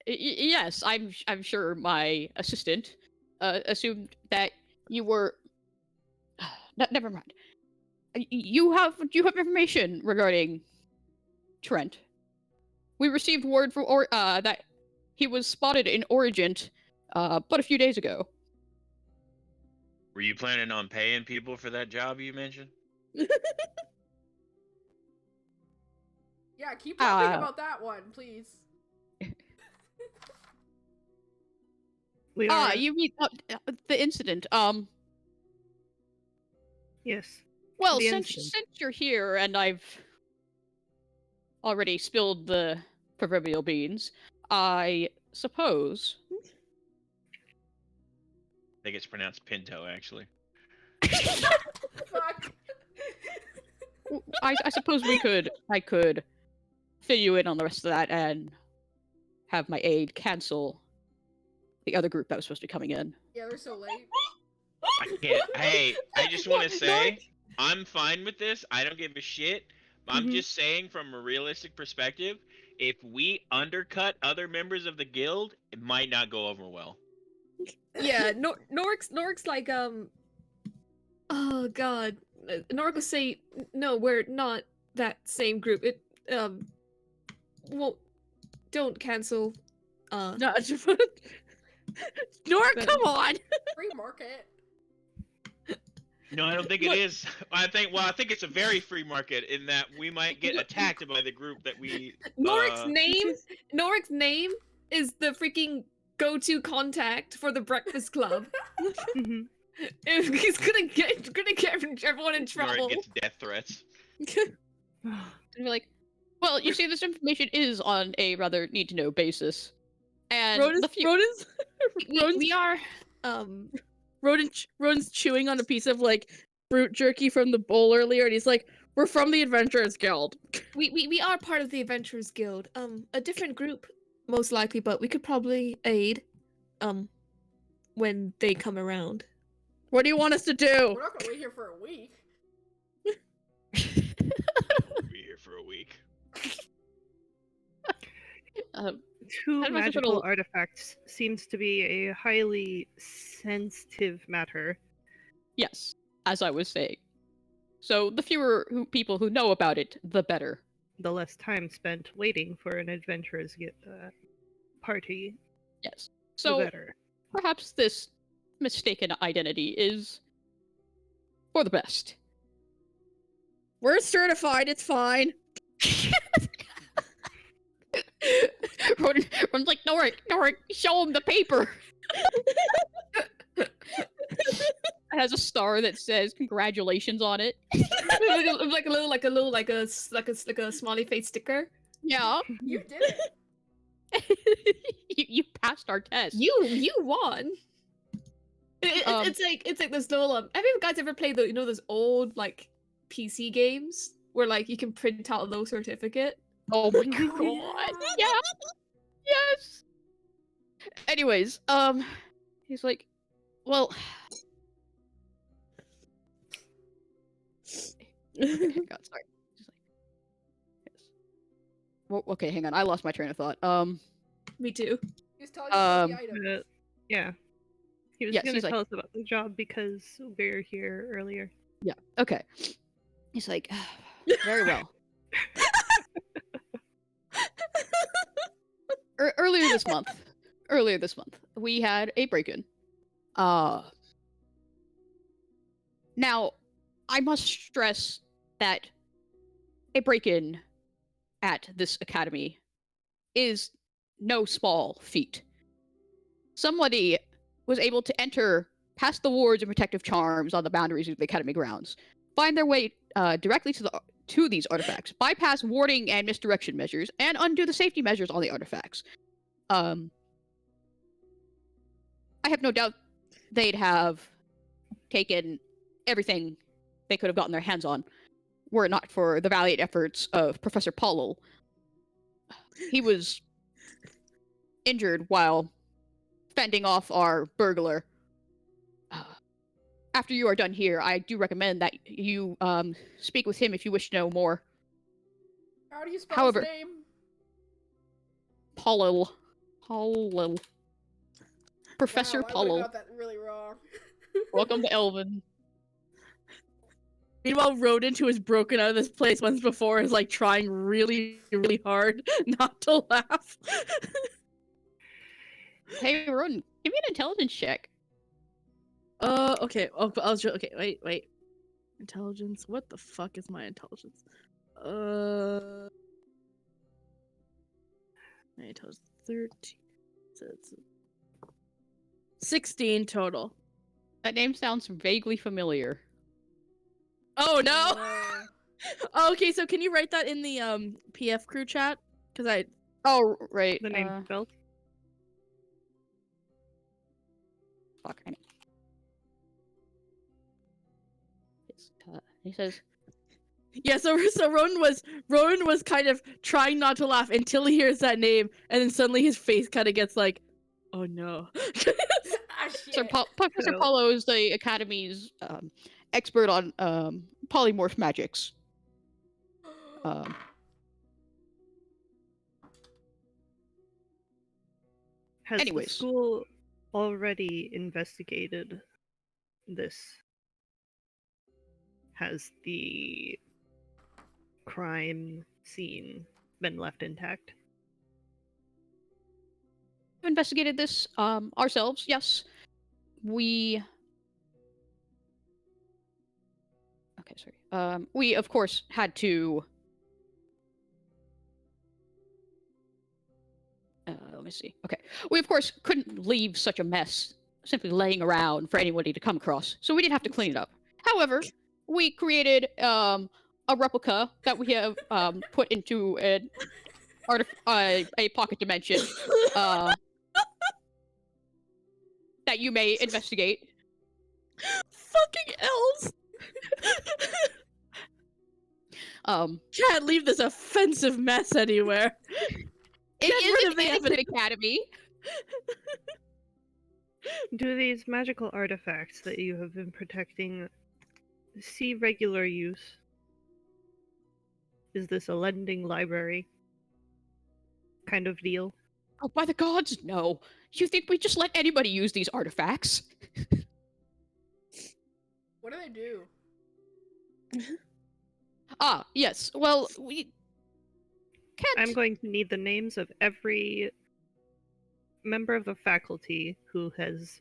Yes, I'm sure my assistant assumed that you were. Never mind. You have information regarding Trent. We received word from that he was spotted in Origent, but a few days ago. Were you planning on paying people for that job you mentioned? Yeah, keep talking Uh, about that one, please. We are. You mean the incident? Yes. Well, The since incident. since you're here and I've already spilled the proverbial beans, I suppose. I think it's pronounced Pinto, actually. Fuck. I suppose I could fill you in on the rest of that and have my aide cancel the other group that was supposed to be coming in. Yeah, they're so late. I can't. Hey, I just want to What? say, I'm fine with this. I don't give a shit. I'm Mhm. just saying, from a realistic perspective, if we undercut other members of the guild, it might not go over well. Yeah, Norik's like oh god. Norik will say no, we're not that same group. It well, don't cancel No, Nora, But- come on! Free market. No, I don't think it is. I think it's a very free market in that we might get attacked by the group that we. Norik's name is the freaking go-to contact for the Breakfast Club. Mhm. If he's gonna get everyone in Nora trouble. gets death threats. And be like, well, you see, this information is on a rather need-to-know basis, and Rodin's We are Rodin's chewing on a piece of like fruit jerky from the bowl earlier, and he's like, "We're from the Adventurers Guild." we are part of the Adventurers Guild. A different group, most likely, but we could probably aid when they come around. What do you want us to do? We're not gonna wait here for a week. We'll be here for a week. Two How do I put magical a- artifacts seems to be a highly sensitive matter. Yes, as I was saying. So the fewer people who know about it, the better. The less time spent waiting for an adventurer's party, Yes. the So better. perhaps this mistaken identity is for the best. We're certified. It's fine. Rodin's like, Norik, show him the paper. It has a star that says congratulations on it. like a smiley face sticker. Yeah, You did it. you passed our test. You won. Um, It's like this little have you guys ever played those old like PC games where like you can print out a little certificate? Oh my god. Yeah. Yes. Anyways, he's like, well, okay, God, sorry. Just like, yes. Well, okay, hang on. I lost my train of thought. Me too. He was telling you about the Um, item. Yeah. He was Yes, going to he's like- tell us about the job because we were here earlier. Yeah. Okay. He's like, very well. earlier this month, we had a break-in. Now, I must stress that a break-in at this academy is no small feat. Somebody was able to enter past the wards and protective charms on the boundaries of the academy grounds, find their way directly to these artifacts, bypass warding and misdirection measures, and undo the safety measures on the artifacts. I have no doubt they'd have taken everything they could have gotten their hands on, were it not for the valiant efforts of Professor Paulel. He was injured while fending off our burglar. After you are done here, I do recommend that you speak with him if you wish to know more. How do you spell However- his name? Paulel. Professor Wow, I would've Paulel. got that really wrong. Welcome to Elven. Meanwhile, Rodent, who was broken out of this place once before, is like trying really, really hard not to laugh. Hey, Rodin, give me an intelligence check. Okay. Oh, okay. Wait. Intelligence. What the fuck is my intelligence? My intelligence 13. So it's 16 total. That name sounds vaguely familiar. Oh no! Uh, Oh, okay, so can you write that in the PF crew chat? Because I Oh, right. The name spelled. Fuck, I know. He says, yeah. So Ronan was kind of trying not to laugh until he hears that name, and then suddenly his face kind of gets like, oh no. ah, Sir shit. Professor Oh. Paulo is the Academy's expert on polymorph magics. Has the anyways. school already investigated this? Has the crime scene been left intact? We've investigated this ourselves, yes. We we of course had to let me see. Okay. We of course couldn't leave such a mess simply laying around for anybody to come across. So we did have to clean it up. However, we created a replica that we have put into a pocket dimension that you may investigate. Fucking elves! Can't leave this offensive mess anywhere. It Get rid is of the an evidence. academy. Do these magical artifacts that you have been protecting see regular use? Is this a lending library kind of deal? Oh, by the gods, no. You think we just let anybody use these artifacts? What do they do? Ah, yes. Well, we can't. I'm going to need the names of every member of the faculty who has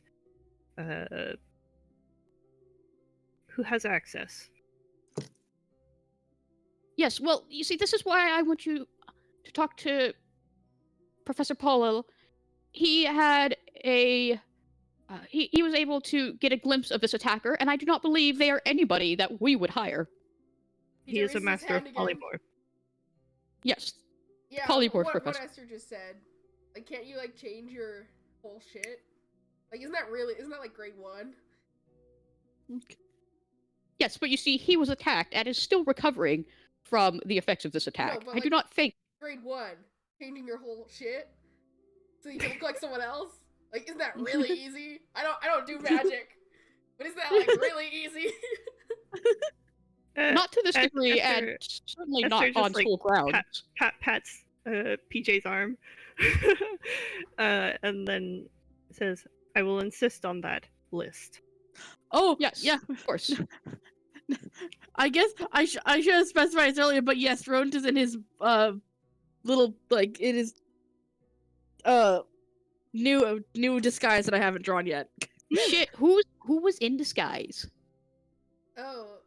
access. Yes, well, you see, this is why I want you to talk to Professor Paulo. He had a. He was able to get a glimpse of this attacker, and I do not believe they are anybody that we would hire. He is a raises his master of hand again. polymorph. Yes. Yeah, Polymorph what professor. Esther just said. Like, can't you like change your whole shit? Like, isn't that like grade 1? Yes, but you see, he was attacked and is still recovering from the effects of this attack. but I do like- not think. Grade 1, changing your whole shit so you can look like someone else. Like, isn't that really easy? I don't do magic, but isn't that like really easy? Not to this degree, Esther- and certainly Esther not just, on like, school grounds. Pats PJ's arm, and then says, "I will insist on that list." Oh, Yes, yeah. of course. I guess I should have specified this earlier, but yes, Rodent is in his little like it is new disguise that I haven't drawn yet. Shit, who was in disguise? Oh,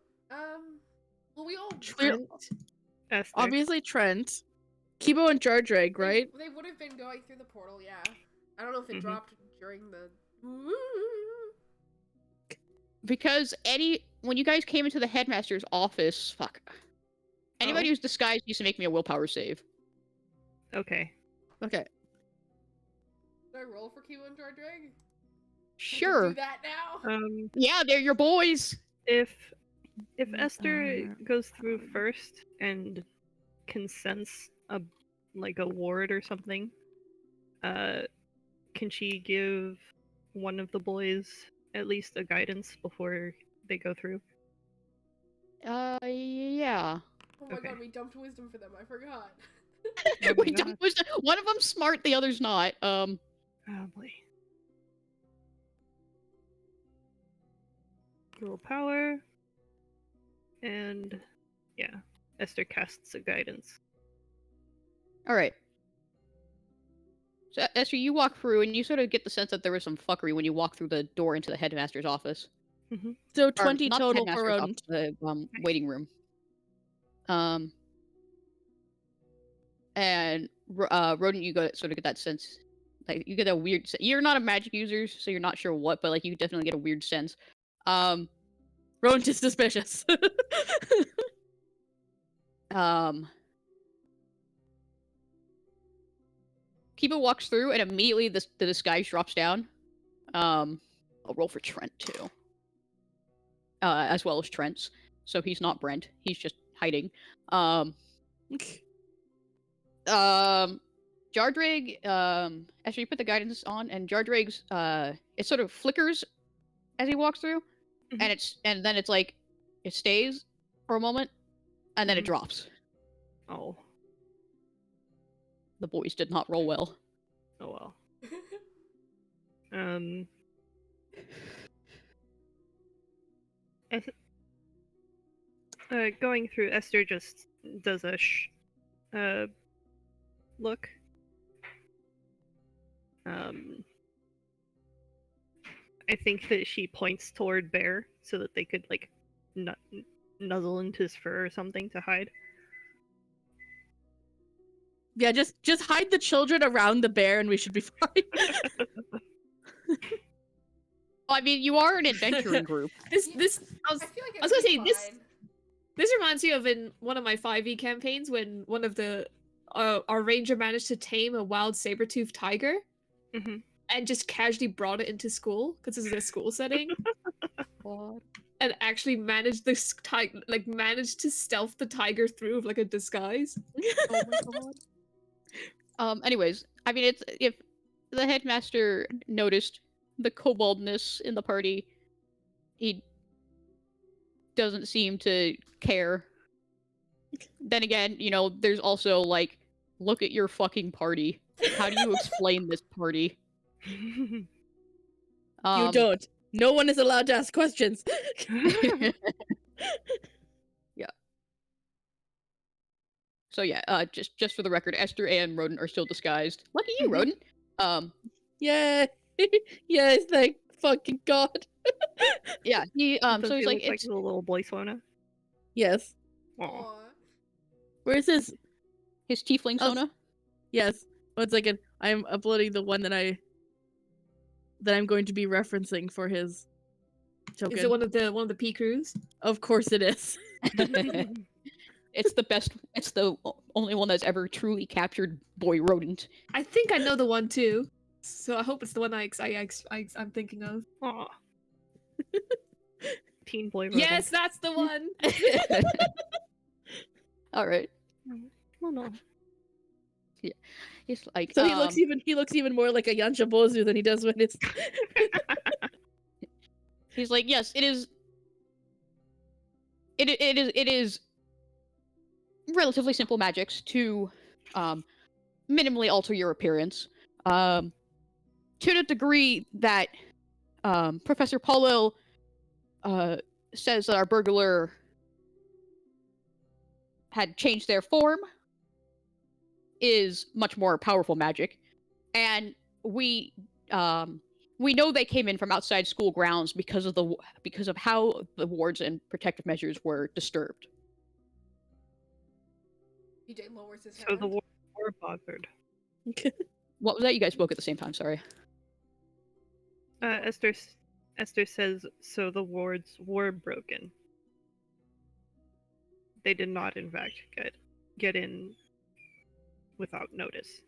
well, we all Trent. Esther. Obviously Trent, Kibo, and Jardrag, right? They would have been going through the portal, yeah. I don't know if it Mhm. dropped during the. Because when you guys came into the headmaster's office, anybody Oh. who's disguised needs to make me a willpower save. Okay. Okay. Did I roll for Kibo and Jardrag? Sure. Do that now. Yeah, they're your boys. If Esther goes through first and can sense a ward or something, can she give one of the boys at least a guidance before they go through? Yeah. Oh my Okay. god, we dumped wisdom for them. I forgot. Oh my We don't- one of them's smart, the other's not. Oh boy. Willpower. And yeah, Esther casts a guidance. All right. So Esther, you walk through, and you sort of get the sense that there was some fuckery when you walk through the door into the headmaster's office. So Or 20 not the total for headmaster's rodent. office, the waiting room. And rodent, you sort of get that sense, like you get a weird. You're not a magic user, so you're not sure what, but like you definitely get a weird sense. Rodent is suspicious. Kiba walks through, and immediately the disguise drops down. I'll roll for Trent too, as well as Trent's. So he's not Brent; he's just hiding. Jardrag, after you put the guidance on, and Jardrag's, it sort of flickers as he walks through, and then it's like it stays for a moment, and then it drops. Oh. The boys did not roll well. Oh well. Going through, Esther just does a look. I think that she points toward Bear so that they could like nuzzle into his fur or something to hide. Yeah, just hide the children around the bear and we should be fine. I mean, you are an adventuring group. I feel like I was gonna say, it'd be this- fine. This reminds me of in one of my 5e campaigns when one of the our ranger managed to tame a wild saber-toothed tiger and just casually brought it into school because this is a school setting. And actually managed this managed to stealth the tiger through with like a disguise. Oh my god. Anyways, I mean, it's if the headmaster noticed the koboldness in the party, he doesn't seem to care. Then again, you know, there's also like, look at your fucking party. How do you explain this party? You don't. No one is allowed to ask questions. Yeah. So yeah, just for the record, Esther and Rodent are still disguised. Lucky you, Rodent. Yeah. Yes, thank fucking god. Yeah. He Does so he he's like, look like it's the little boy Sona? Yes. Aw. Aw. Where's his? his tiefling Oh, Sona. Yes. 1 second. I'm uploading the one that I'm going to be referencing for his token. Is it one of the P crews? Of course it is. It's the best. It's the only one that's ever truly captured boy Rodent. I think I know the one too. So I hope it's the one I'm thinking of. Aw. Teen boy rodent. Yes, that's the one. All right. Oh no. He's like, So he looks even more like a Yancha Bozu than he does when it's he's like, yes, it is. It is relatively simple magics to minimally alter your appearance. To the degree that Professor Paulo says that our burglar had changed their form is much more powerful magic. and we know they came in from outside school grounds because of how the wards and protective measures were disturbed. PJ lowers his So hand. the wards were bothered. What was that? You guys spoke at the same time. Sorry. Esther says, so the wards were broken. They did not, in fact, get in without notice.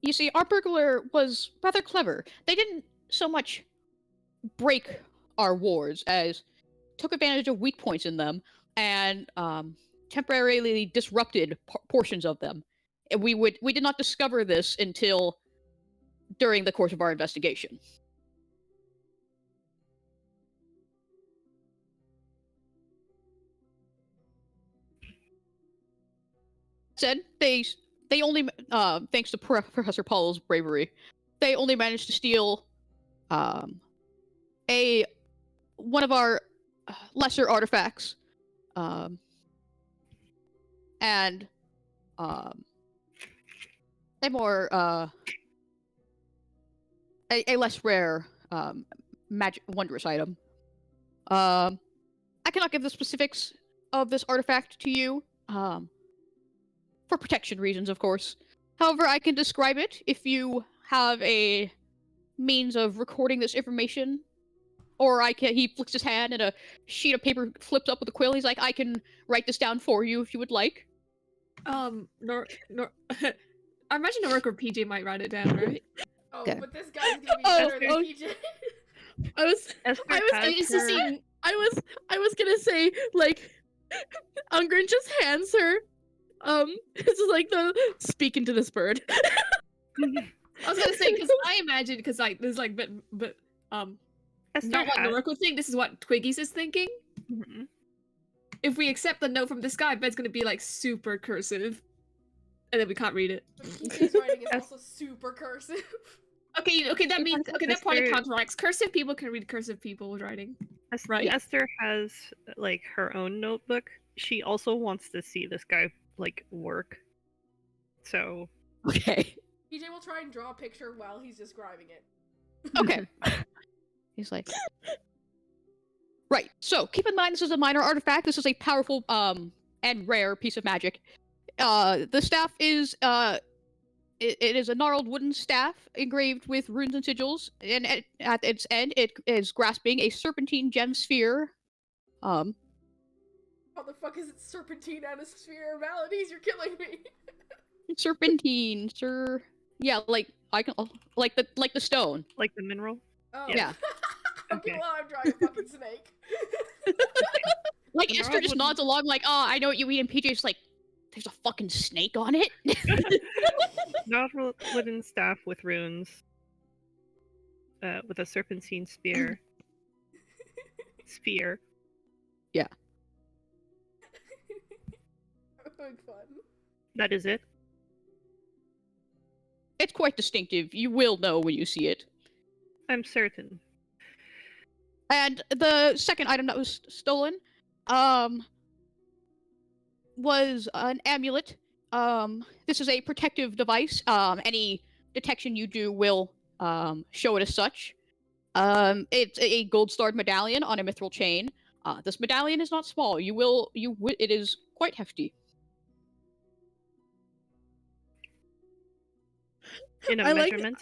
You see, our burglar was rather clever. They didn't so much break our wards as took advantage of weak points in them and temporarily disrupted portions of them. And we did not discover this until during the course of our investigation. Said they only thanks to Professor Paul's bravery, they only managed to steal one of our lesser artifacts, and a more a less rare magic wondrous item. I cannot give the specifics of this artifact to you, for protection reasons, of course. However, I can describe it if you have a means of recording this information. Or he flicks his hand and a sheet of paper flips up with a quill. He's like, I can write this down for you if you would like. I imagine Norik or PJ might write it down, right? Oh, Okay. but this guy's gonna be better than PJ. I was gonna say, like, Ungren just hands her this is like the speaking to this bird. I was gonna say, because I imagine, because like there's like Esther not what had- Norik would think, this is what Twiggy's is thinking. Mhm. If we accept the note from this guy, I bet it's gonna be like super cursive. And then we can't read it. But PJ's writing is also super cursive. Okay, that means that probably Esther- counteracts. Cursive people can read cursive people's writing. Right. Esther has like her own notebook. She also wants to see this guy like work. So Okay. PJ will try and draw a picture while he's describing it. Okay. He's like, right. So keep in mind, this is a minor artifact. This is a powerful and rare piece of magic. The staff is it is a gnarled wooden staff engraved with runes and sigils, and at its end, it is grasping a serpentine gem sphere. How the fuck is it serpentine and a sphere? Maladies, you're killing me. Serpentine, sir. Yeah, like I can like the stone. like the mineral. Oh. Yeah. Okay, Okay. well, I'm drawing a fucking snake. Like The Esther gnarled just wooden- nods along, like, oh, I know what you mean. And PJ's like, there's a fucking snake on it. Gnarled wooden staff with runes. With a serpentine spear. Sphere. Having fun. That is it. It's quite distinctive. You will know when you see it. I'm certain. And the second item that was stolen, was an amulet. This is a protective device. Any detection you do will show it as such. It's a gold-starred medallion on a mithril chain. This medallion is not small. It is quite hefty. In a I like- measurement.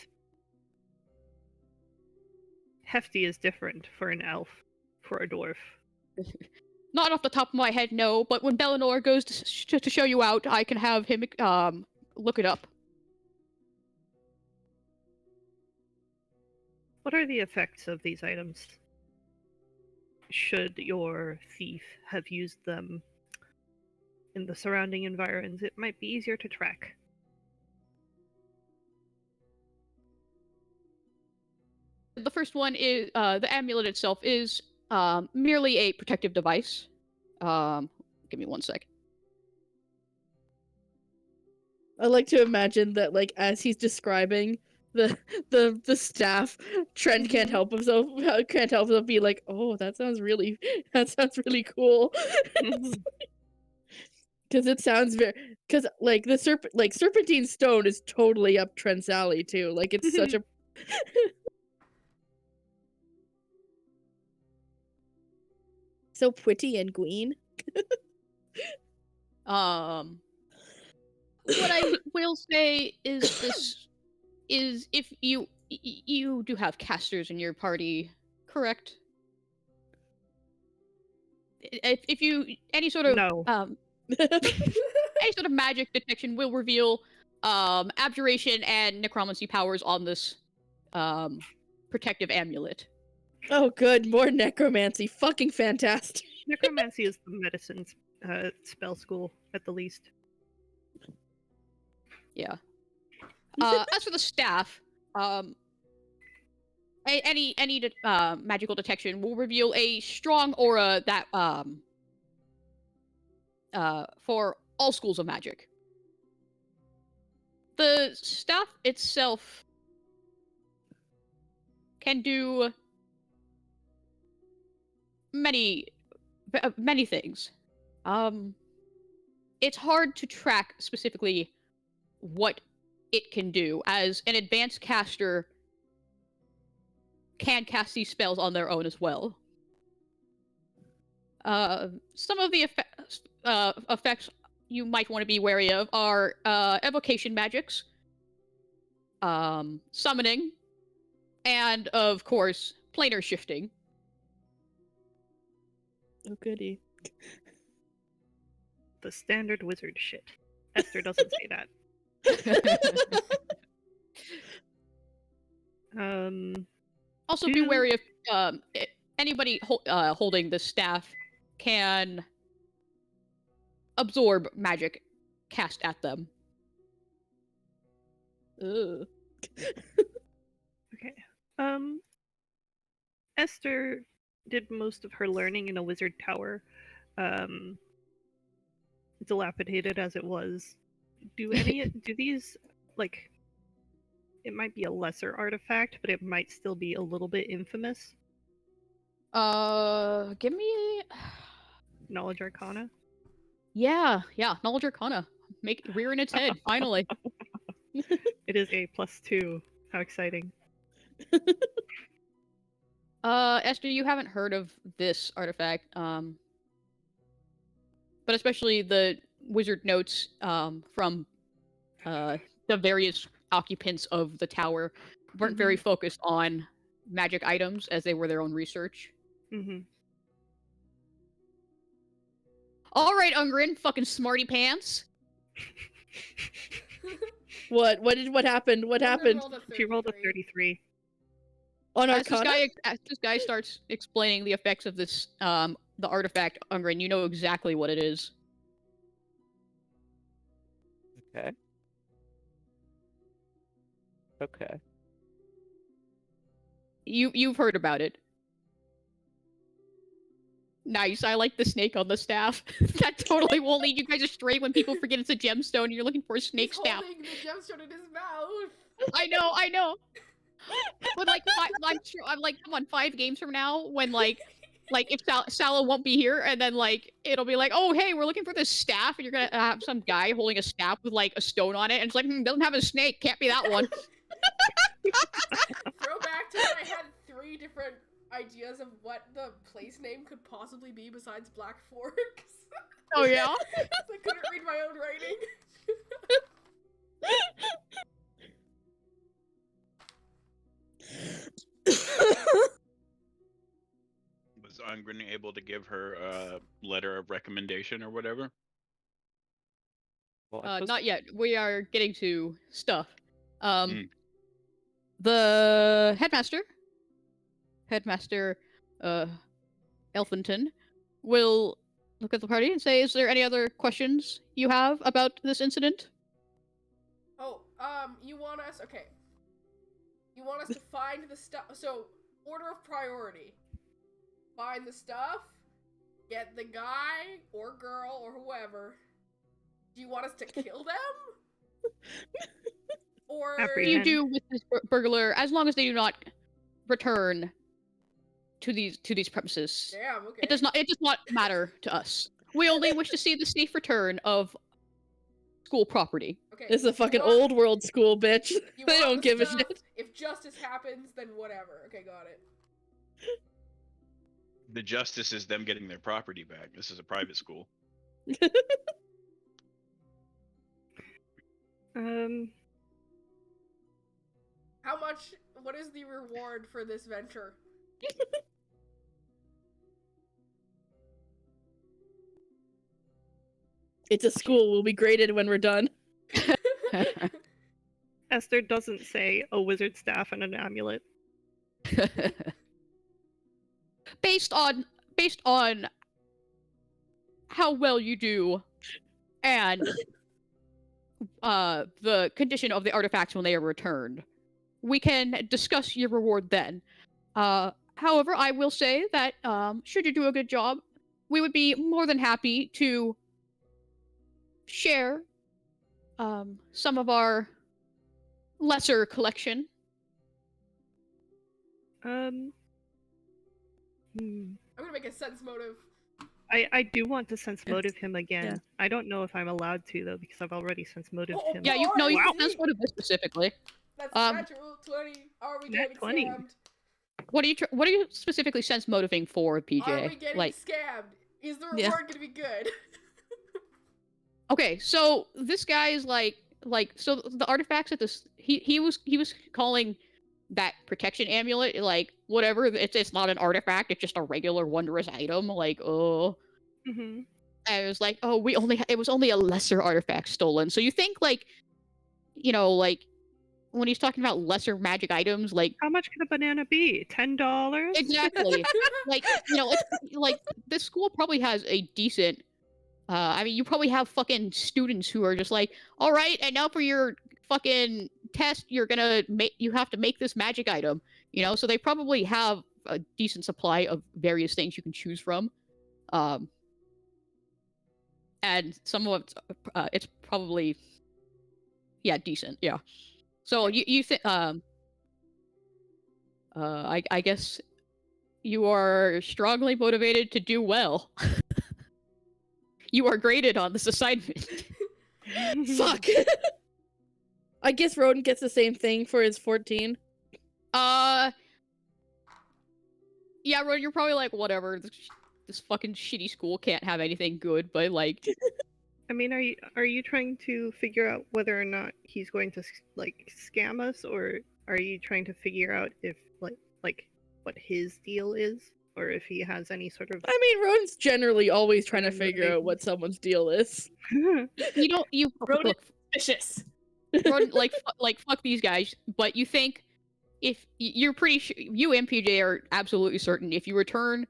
Hefty is different for an elf, for a dwarf. Not off the top of my head, no. But when Bellinor goes to show you out, I can have him look it up. What are the effects of these items? Should your thief have used them in the surrounding environs, it might be easier to track. The first one is the amulet itself is merely a protective device. Give me one sec. I like to imagine that, like, as he's describing the staff, Trent can't help himself be like, oh, that sounds really cool. Because Because it sounds very. Because like the serpentine stone is totally up Trent's alley too. Like it's such a. So pretty and green. What I will say is this is if you do have casters in your party, correct? If you any sort of No. any sort of magic detection will reveal abjuration and necromancy powers on this protective amulet. Oh, good. More necromancy. Fucking fantastic. Necromancy is the medicine spell school, at the least. Yeah. As for the staff, any magical detection will reveal a strong aura that for all schools of magic. The staff itself can do many things. It's hard to track specifically what it can do, as an advanced caster can cast these spells on their own as well. Some of the effects you might want to be wary of are evocation magics, summoning, and of course, planar shifting. Oh, goody. The standard wizard shit. Esther doesn't say that. Also, be wary of anybody holding the staff can absorb magic cast at them. Ugh. Okay. Esther did most of her learning in a wizard tower. Dilapidated as it was. Do these, like, it might be a lesser artifact, but it might still be a little bit infamous? Give me Knowledge Arcana? Yeah, Knowledge Arcana. Rearing its head, finally. It is a +2. How exciting. Esther, you haven't heard of this artifact, but especially the wizard notes from the various occupants of the tower weren't very focused on magic items, as they were their own research. Mm-hmm. Alright, Ungrin, fucking smarty pants. What happened? What happened? She rolled a 33. On As Arcana? this guy starts explaining the effects of this, the artifact, Ungrin, you know exactly what it is. Okay. Okay. You've heard about it. Nice, I like the snake on the staff. That totally won't lead you guys astray when people forget it's a gemstone and you're looking for a snake He's staff. holding the gemstone in his mouth. I know. But like, I'm sure, I'm like, come on, 5 games from now, when like if Sala won't be here, and then like it'll be like, oh hey, we're looking for this staff, and you're gonna have some guy holding a staff with like a stone on it, and it's like, doesn't have a snake, can't be that one. Throwback to when I had 3 different ideas of what the place name could possibly be besides Black Forks. Oh yeah. I couldn't read my own writing. Was Ungrin able to give her a letter of recommendation or whatever? Well, I suppose- Not yet. We are getting to stuff. The headmaster, Elfinton, will look at the party and say, "Is there any other questions you have about this incident?" Oh, you want us to find the stuff, so order of priority. Find the stuff, get the guy or girl or whoever. Do you want us to kill them? Or You do with this burglar, as long as they do not return to these premises. Damn, okay. It does not matter to us. We only wish to see the safe return of school property. Okay. This is a you fucking want- old world school, bitch. you They want don't the give a stuff, shit. If justice happens, then whatever. Okay, got it. The justice is them getting their property back. This is a private school. How much? What is the reward for this venture? It's a school. We'll be graded when we're done. Esther doesn't say a wizard staff and an amulet. based on how well you do and the condition of the artifacts when they are returned, we can discuss your reward then. However, I will say that should you do a good job, we would be more than happy to share some of our lesser collection. Hmm. I'm gonna make a sense motive. I do want to sense It's- motive him again. yeah. I don't know if I'm allowed to though, because I've already sense motive Oh, him. Yeah, you Wow. can sense motive this specifically. That's Um, natural 20. Are we Nat getting 20. scammed? What are you specifically sense motiving for, PJ? Are we getting Like, scammed? Is the Yeah. reward gonna be good? okay, so this guy is like so the artifacts at this he was calling that protection amulet like whatever. It's not an artifact. It's just a regular wondrous item. Like Hmm. I was like, oh, it was only a lesser artifact stolen. So you think like, like when he's talking about lesser magic items, like How much could a banana be? $10? exactly, like it's, like this school probably has a decent. I mean, you probably have fucking students who are just like, all right, and now for your fucking test, you have to make this magic item. So they probably have a decent supply of various things you can choose from. And some of it's probably, yeah, decent, yeah. So you think, I guess you are strongly motivated to do well. You are graded on this assignment. Fuck. I guess Rodent gets the same thing for his 14. Yeah, Ron, you're probably like, whatever. This fucking shitty school can't have anything good, but like, I mean, are you trying to figure out whether or not he's going to like scam us, or are you trying to figure out if like what his deal is, or if he has any sort of? I mean, Rodent's generally always trying to Fucking figure out what someone's deal is. you Rodent- look, Vicious. Ron, like fuck these guys. But you think if you're pretty sure you and PJ are absolutely certain if you return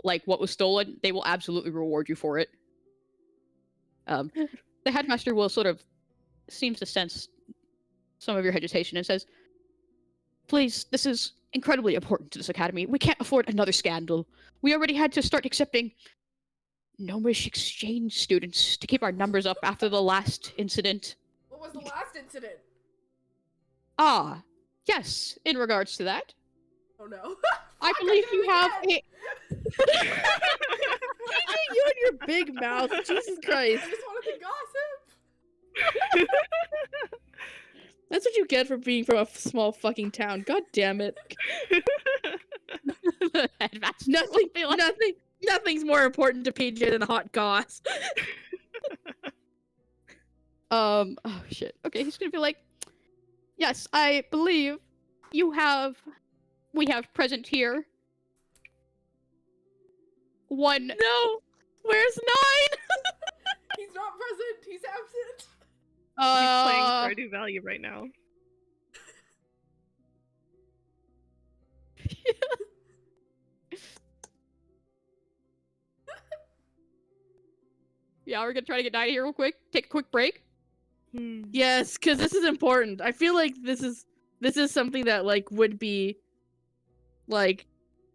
like what was stolen, they will absolutely reward you for it. The headmaster will sort of seems to sense some of your hesitation and says, "Please, this is incredibly important to this academy. We can't afford another scandal. We already had to start accepting gnomish exchange students to keep our numbers up after the last incident." What was the last incident? Ah, yes, in regards to that, Oh no. I Fuck, believe did you it have again. PJ, you and your big mouth. Jesus Christ. I just wanted to gossip. That's what you get for being from a small fucking town. God damn it. headmaster. Nothing's more important to PJ than hot goss. Oh shit. Okay, he's gonna be like, yes, I believe we have present here one. No. Where's 9? He's not present. He's absent. He's playing Stardew Valley right now. Yeah, we're gonna try to get 9 here real quick. Take a quick break. Yes, because this is important. I feel like this is something that like would be like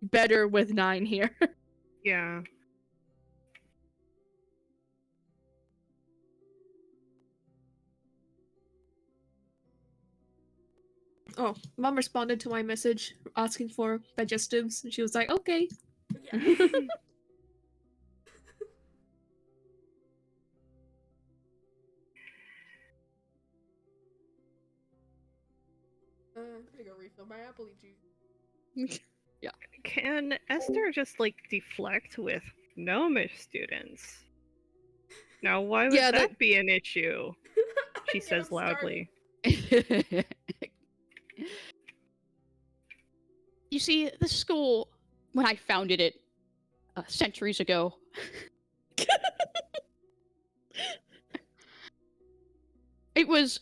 better with 9 here. Yeah. Oh, mom responded to my message asking for digestives, and she was like, "Okay." Yeah. I'm gonna go refill my apple juice. Can Esther just like deflect with gnomish students? Now, why would Yeah, that be an issue? She Get says him started. loudly. You see, the school, when I founded it centuries ago, it was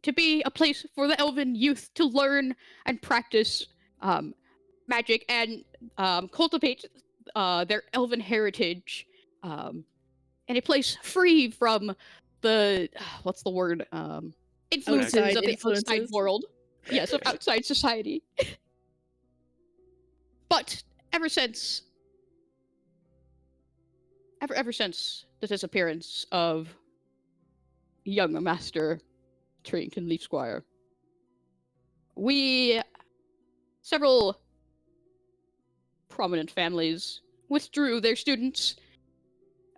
to be a place for the elven youth to learn and practice magic and cultivate their elven heritage, and a place free from the what's the word influences Outside of the outside influences. world. Yes, of outside society. But ever since the disappearance of young Master Trinket Leafsquire, several prominent families withdrew their students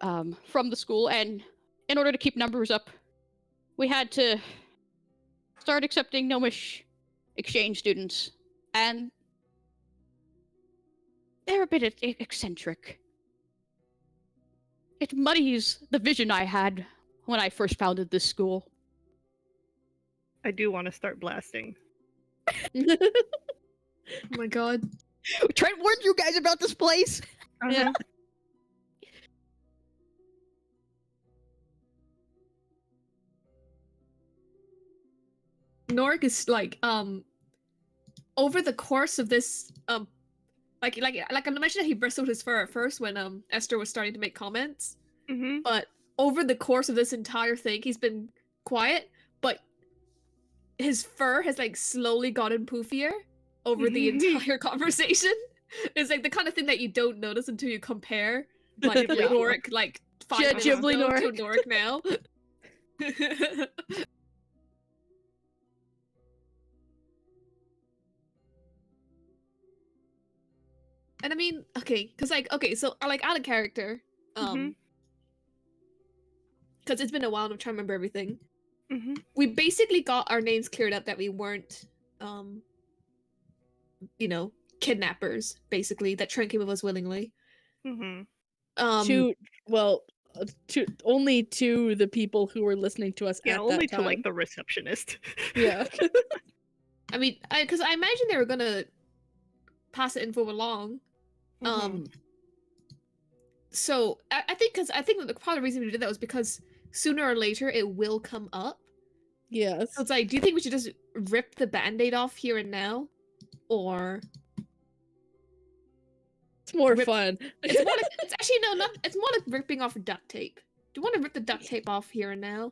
from the school, and in order to keep numbers up, we had to start accepting gnomish exchange students, and they're a bit eccentric. It muddies the vision I had when I first founded this school. I do want to start blasting. Oh my god. Trent warned you guys about this place. Yeah. Norik is like over the course of this like I mentioned that he bristled his fur at first when Esther was starting to make comments, Mm-hmm. but over the course of this entire thing he's been quiet, but his fur has like slowly gotten poofier over the entire conversation. It's like the kind of thing that you don't notice until you compare like Yeah. Norik like 5 Yeah, minutes Ghibli ago to Norik. Norik now. And I mean, okay, because like, okay, so like out of character, because it's been a while and I'm trying to remember everything. Mm-hmm. We basically got our names cleared up that we weren't, you know, kidnappers. Basically, that Trent came with us willingly. Mm-hmm. Only to the people who were listening to us Yeah, at only that to time. like the receptionist. Yeah. I mean, because I imagine they were gonna pass the info along. So I think that the part of the reason we did that was because sooner or later it will come up. Yes. So it's like, do you think we should just rip the band-aid off here and now, or It's more Rip- fun. it's more like it's actually no, not it's more like ripping off duct tape. Do you want to rip the duct tape off here and now,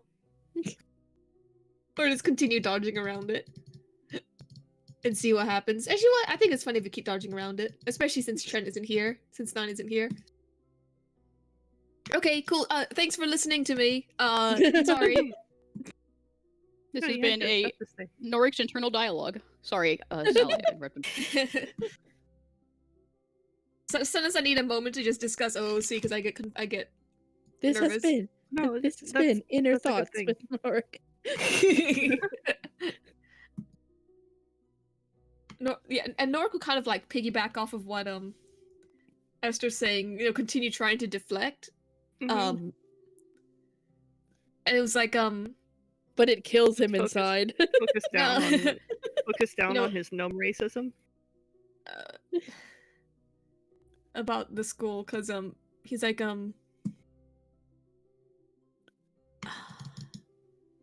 or just continue dodging around it and see what happens? Actually, what I think it's funny if you keep dodging around it, especially since Trent isn't here, since Nine isn't here. Okay, cool. Thanks for listening to me. Sorry. This No, has you had been good a stuff to say. Norik's internal dialogue. Sorry, Sally, I interrupted. So sometimes I need a moment to just discuss OOC because I get This has nervous. been No, this has that's- been Inner that's a good Thoughts thing. with Mark. No, yeah, and Norik will kind of like piggyback off of what Esther's saying. You know, continue trying to deflect. Mhm. And it was like But it kills him Focus. inside. Focus down No. on focus down know- on his gnome racism. about the school because he's like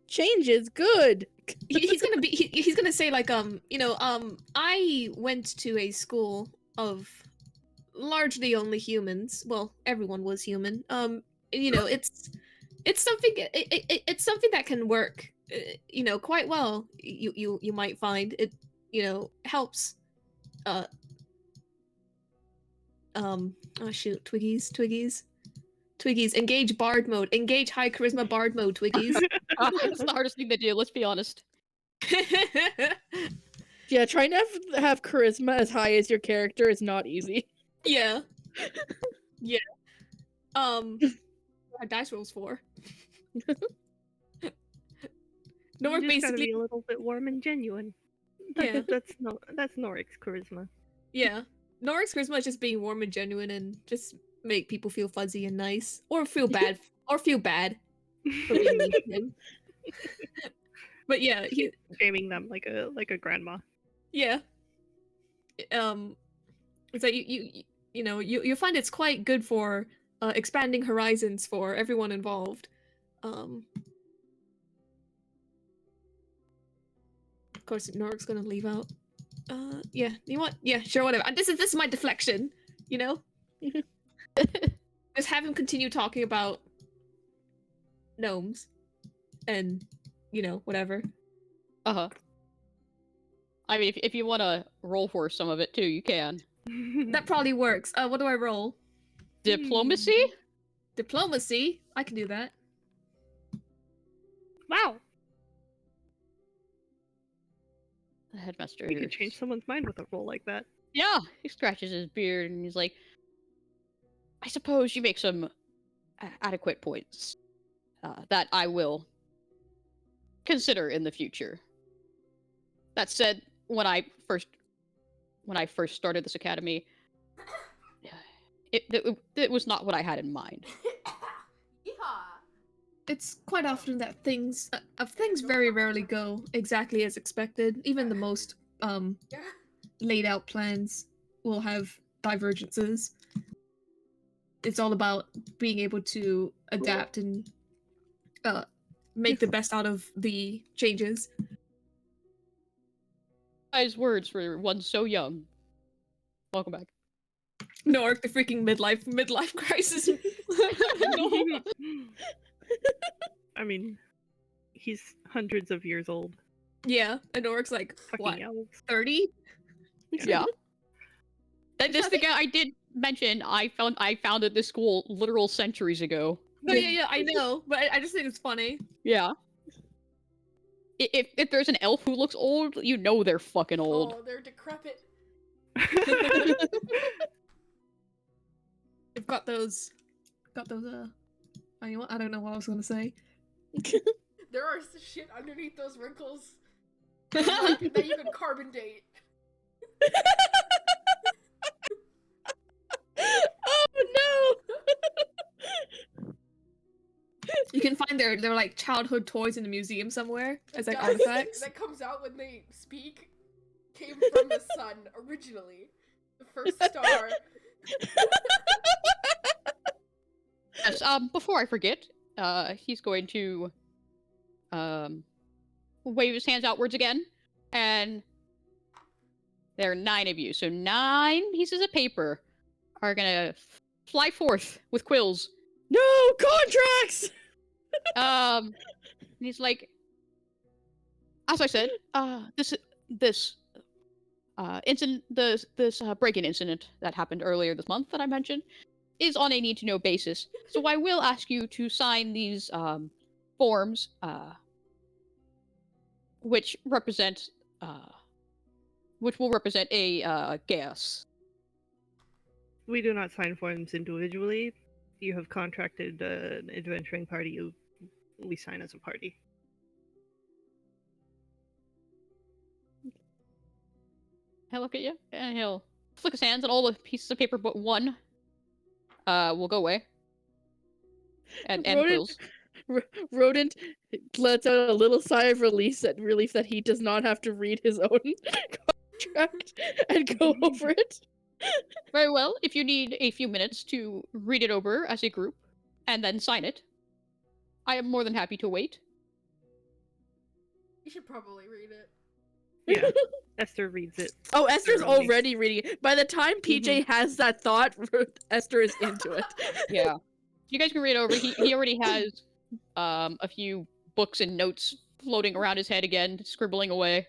Change is good. he's gonna be he's gonna say like you know I went to a school of largely only humans. Well, everyone was human. You know, it's something it's something that can work you know, quite well. You might find it, you know, helps oh shoot, Twiggies, engage bard mode, engage high charisma bard mode, Twiggies. It's the hardest thing to do, let's be honest. Yeah, trying to have charisma as high as your character is not easy. Yeah. Yeah. Our dice rolls for. You Nor just gotta basically be a little bit warm and genuine. Yeah. That's Norik's charisma. Yeah. Norik's charisma is just being warm and genuine and just make people feel fuzzy and nice. Or feel bad. Or feel bad for being mean to him. But yeah, he Shaming them like a grandma. yeah. It's like you find it's quite good for expanding horizons for everyone involved. Of course, Norik's gonna leave out. Yeah, you want? Yeah, sure, whatever. This is my deflection, you know. Just have him continue talking about gnomes, and whatever. I mean, if you want to roll for some of it too, you can. That probably works. What do I roll? Diplomacy? Diplomacy. I can do that. Wow. The headmaster. You can change someone's mind with a roll like that. Yeah, he scratches his beard and he's like, I suppose you make some adequate points that I will consider in the future. That said, when I first started this academy, it was not what I had in mind. It's quite often that things very rarely go exactly as expected. Even the most laid out plans will have divergences. It's all about being able to adapt and make the best out of the changes. Wise words for one so young. Welcome back. Norik, the freaking midlife crisis. I mean, he's hundreds of years old. Yeah, and Norik's like, Fucking what, elves. 30? Yeah. This thing I did mention, I founded this school literal centuries ago. No, yeah, I know, but I just think it's funny. Yeah. If there's an elf who looks old, you know they're fucking old. Oh, they're decrepit. They've got those, I don't know what I was gonna say. There are shit underneath those wrinkles that you could carbon date. Oh no! You can find their like childhood toys in a museum somewhere as like Dust artifacts. that comes out when they speak came from the sun originally. The first star. Yes, before I forget, he's going to wave his hands outwards again, and there are 9 of you. So 9 pieces of paper are gonna fly forth with quills. No contracts. And he's like, as I said, this incident, this break-in incident that happened earlier this month that I mentioned, is on a need-to-know basis. So I will ask you to sign these forms, which will represent a guess. We do not sign forms individually. You have contracted an adventuring party. We sign as a party. He'll look at you, and he'll flick his hands, and all the pieces of paper but one will go away. And quills. Rodent lets out a little sigh of relief that he does not have to read his own contract and go over it. Very well. If you need a few minutes to read it over as a group and then sign it, I am more than happy to wait. You should probably read it. Yeah, Esther reads it. Oh, Esther's thoroughly. already reading it. By the time PJ has that thought, Esther is into it. Yeah. You guys can read it over. He already has a few books and notes floating around his head again, scribbling away.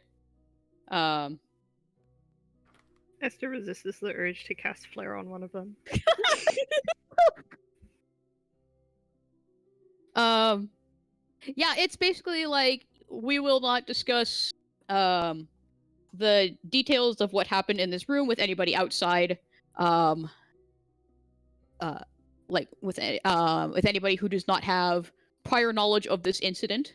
Esther resists the urge to cast Flare on one of them. Yeah, it's basically like we will not discuss the details of what happened in this room with anybody outside. Like with anybody who does not have prior knowledge of this incident.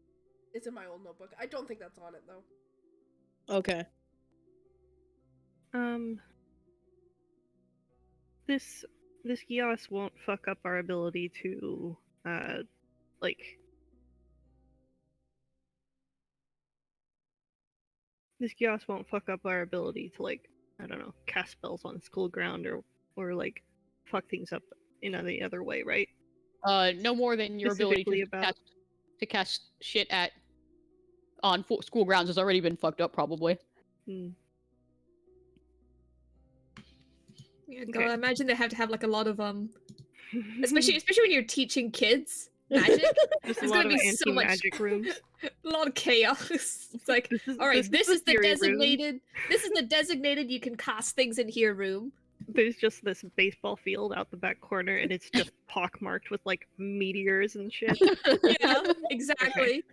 It's in my old notebook. I don't think that's on it though. Okay. This Gios won't fuck up our ability to like this Gios won't fuck up our ability to like, I don't know, cast spells on school ground or like fuck things up in any other way, right? No more than your ability Specifically to about- cast shit on school grounds has already been fucked up, probably. Yeah, Okay. God, I imagine they have to have like a lot of especially when you're teaching kids magic. There's a There's lot gonna of be so much anti-magic rooms. a lot of chaos. It's like, all right, this the is the theory room. designated. This is the designated. You can cast things in here room. There's just this baseball field out the back corner, and it's just pockmarked with like meteors and shit. Yeah, exactly.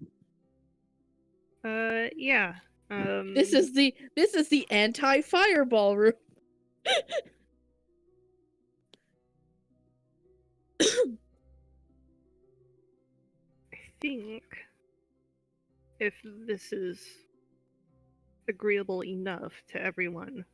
Yeah. This is the anti-fireball room. I think if this is agreeable enough to everyone.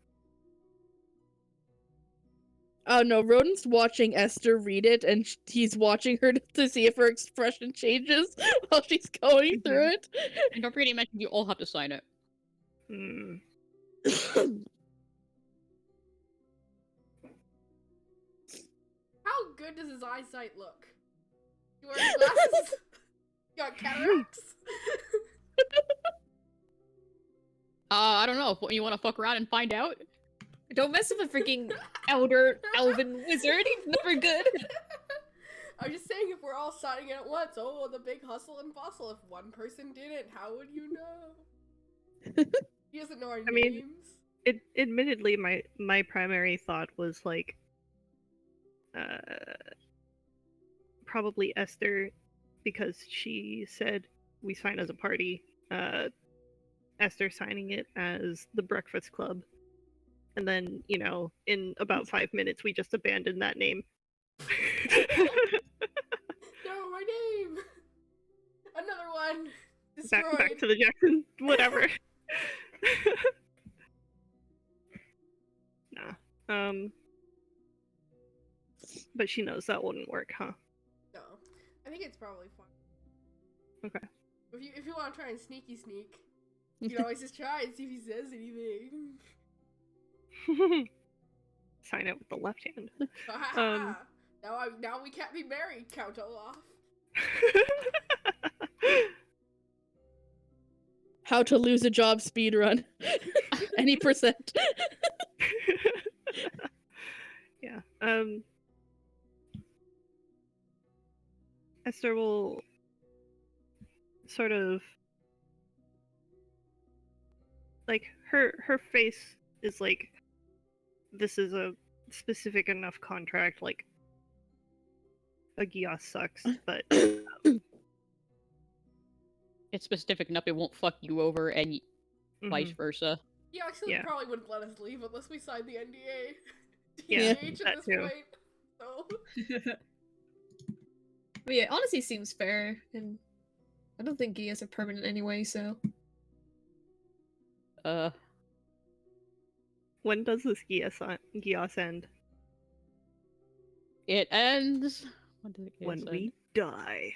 Oh no, Rodent's watching Esther read it, and he's watching her to see if her expression changes while she's going through it. And don't forget, he mentioned you all have to sign it. Hmm. How good does his eyesight look? You wearing glasses? You got cataracts? I don't know. You want to fuck around and find out? Don't mess with a freaking elven wizard. He's never good. I'm just saying, if we're all signing it at once, oh, the big hustle and bustle. If one person did it, how would you know? He doesn't know our I mean, names. Admittedly, my primary thought was like, probably Esther, because she said we sign as a party. Esther signing it as the Breakfast Club, and then in about 5 minutes we just abandoned that name. No, my name! Another one! Destroyed. back to the Jackson, whatever. Nah. But she knows that wouldn't work, huh? No. I think it's probably fun. Okay. If you want to try and sneak, you can always just try and see if he says anything. Sign it with the left hand. Now we can't be married, Count Olaf. How to lose a job speedrun. Any percent. Yeah. Esther will sort of like her face is like, this is a specific enough contract, like a Gios sucks, but It's specific enough it won't fuck you over, and vice mhm. versa. He actually Yeah. probably wouldn't let us leave unless we signed the NDA. Yeah, DH that at this too. point. So But yeah, honestly, seems fair, and I don't think Gias are permanent anyway. So When does this Gios end? It ends. When does it When end? we die.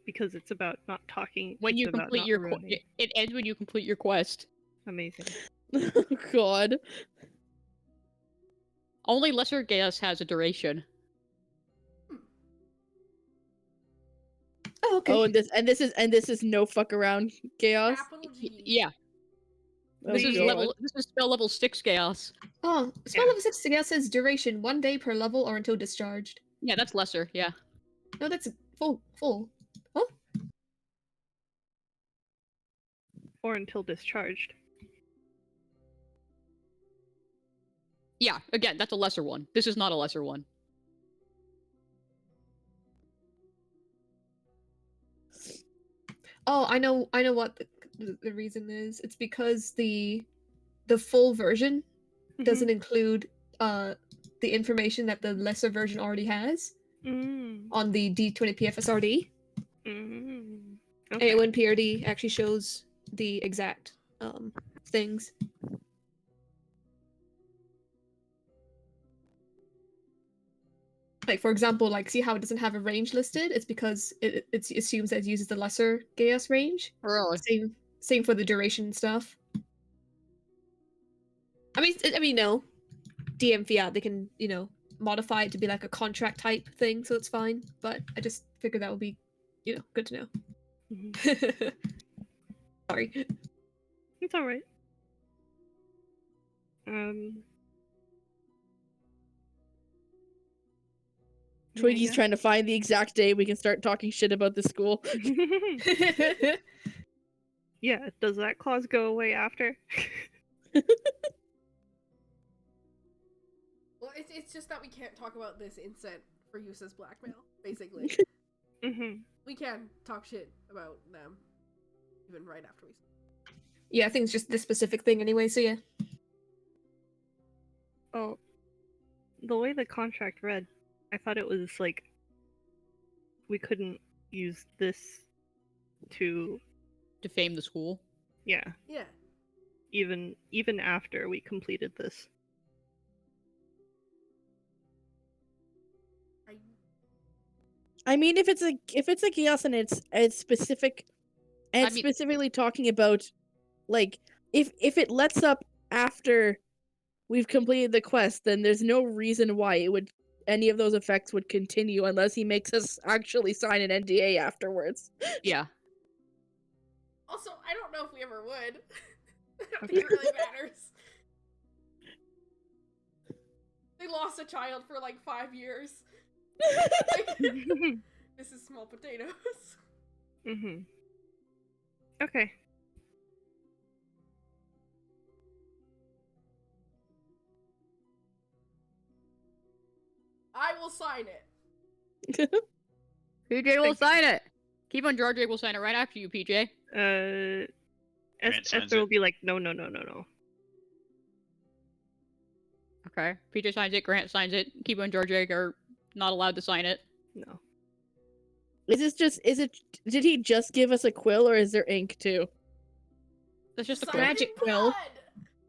Because it's about not talking. When it's you about complete not your ruining. it ends when you complete your quest. Amazing. Oh god. Only Lesser Gaius has a duration. oh, okay. Oh, and this is no fuck around chaos. capital G. Yeah, Oh, this is God. this is spell level 6 chaos. Oh, spell Yeah. level 6 Gias says duration 1 day per level or until discharged. Yeah, that's lesser. Yeah. No, that's full. Oh, Or until discharged. Yeah, again, that's a lesser one. This is not a lesser one. oh, I know what the reason is. It's because the full version doesn't include the information that the lesser version already has Mm. on the D20 PFSRD. Mm. Okay. AONPRD actually shows the exact things. Like, for example, like, see how it doesn't have a range listed? It's because it assumes that it uses the lesser Gaius range. Really? Same for the duration stuff. I mean, no. DM Fiat, they can, modify it to be like a contract type thing, so it's fine. But I just figured that would be, good to know. Mhm. Sorry. It's all right. Twiggy's trying to find the exact day we can start talking shit about the school. Yeah, does that clause go away after? Well, it's just that we can't talk about this incent for use as blackmail, basically. Mm-hmm. We can talk shit about them, even right after we. Yeah, I think it's just this specific thing anyway, so yeah. Oh, the way the contract read, I thought it was like we couldn't use this to, Defame the school. yeah, Yeah. even after we completed this. I mean, if it's a chaos and it's specific, and I mean- specifically talking about, like, if it lets up after we've completed the quest, then there's no reason why any of those effects would continue unless he makes us actually sign an NDA afterwards. Yeah. Also, I don't know if we ever would. I don't Okay. think it really matters. They lost a child for like 5 years. Like, this is small potatoes. Mm-hmm. Okay. I will sign it. PJ will sign it. Keep on George will sign it right after you, PJ. Grant signs Esther will it. be like, no. Okay. PJ signs it, Grant signs it, Kiba and George are not allowed to sign it. No. Did he just give us a quill or is there ink too? That's just a Sign quill. it in Magic quill. blood!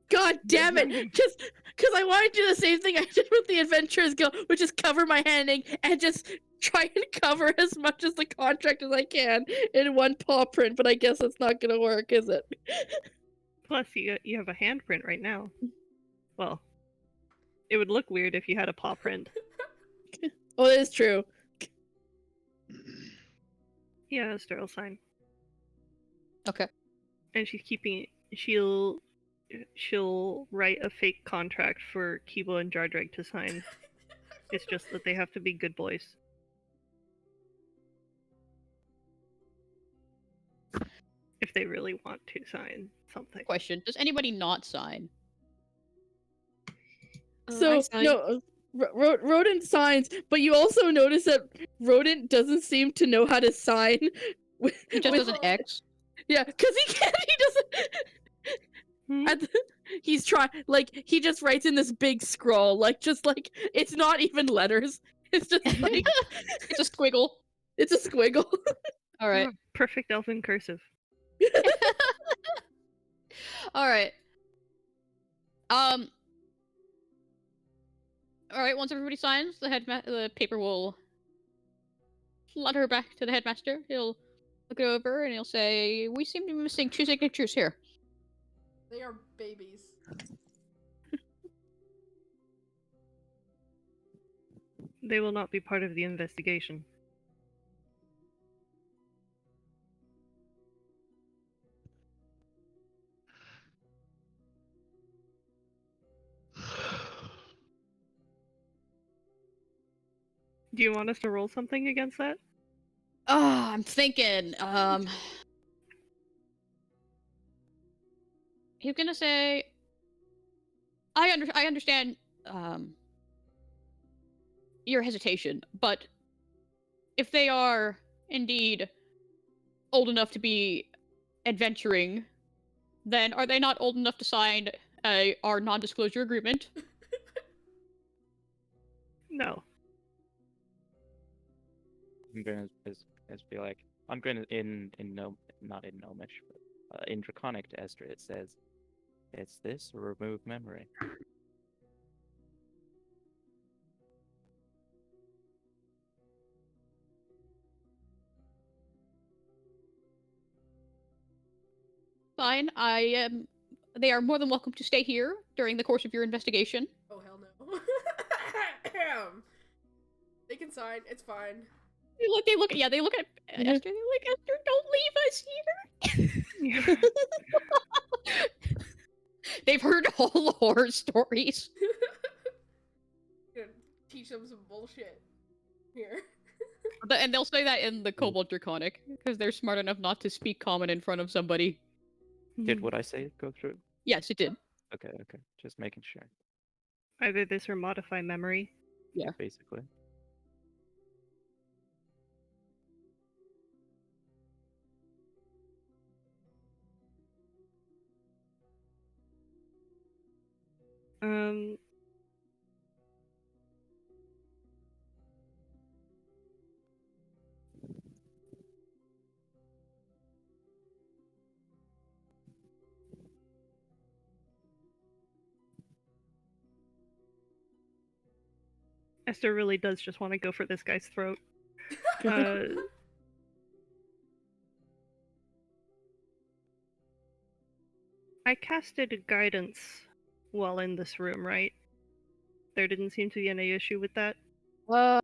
God damn it! Just because I want to do the same thing I did with the Adventurers Guild, which is cover my handing and just try and cover as much as the contract as I can in one paw print, but I guess that's not gonna work, is it? Plus, you have a handprint right now. Well, it would look weird if you had a paw print. Oh, that is true. Yeah, Esther will sign. Okay. And she'll write a fake contract for Kibo and Jardreg to sign. It's just that they have to be good boys. If they really want to sign something. Question: does anybody not sign? I So sign. no, Rodent signs, but you also notice that Rodent doesn't seem to know how to sign. He just does an X. Yeah, because he can't. He doesn't. Hmm? He's trying. Like he just writes in this big scroll. Just like it's not even letters. It's just like It's a squiggle. it's a squiggle. All right. Oh, perfect elfin cursive. All right. All right. Once everybody signs, the paper will flutter back to the headmaster. He'll look it over and he'll say, "We seem to be missing 2 signatures here." They are babies. They will not be part of the investigation. Do you want us to roll something against that? Oh, I'm thinking. He's gonna say, I understand. Your hesitation, but if they are indeed old enough to be adventuring, then are they not old enough to sign our non-disclosure agreement? No. I'm gonna just be like, in no not in Gnomish, but in Draconic to Esther it says, "It's this or remove memory." Fine. I am. They are more than welcome to stay here during the course of your investigation. Oh hell no. They can sign. It's fine. They look. Yeah, they look at Esther. They're like, Esther, don't leave us here. They've heard all the horror stories. Gonna teach them some bullshit here. And they'll say that in the Kobold Draconic, because they're smart enough not to speak common in front of somebody. Did what I say go through? Yes, it did. Okay, just making sure. Either this or modify memory. Yeah. Basically. Um. Esther really does just want to go for this guy's throat. I casted guidance while in this room, right? There didn't seem to be any issue with that. I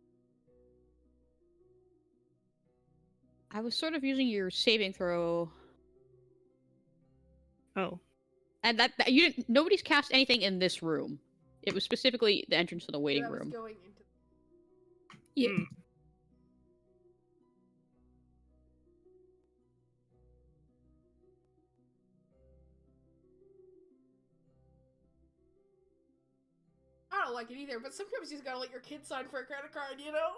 was sort of using your saving throw, Oh. and that you didn't. Nobody's cast anything in this room. It was specifically the entrance to the waiting Yeah, I was room. going into. Yeah. Hmm. I don't like it either, but sometimes you just gotta let your kid sign for a credit card, you know?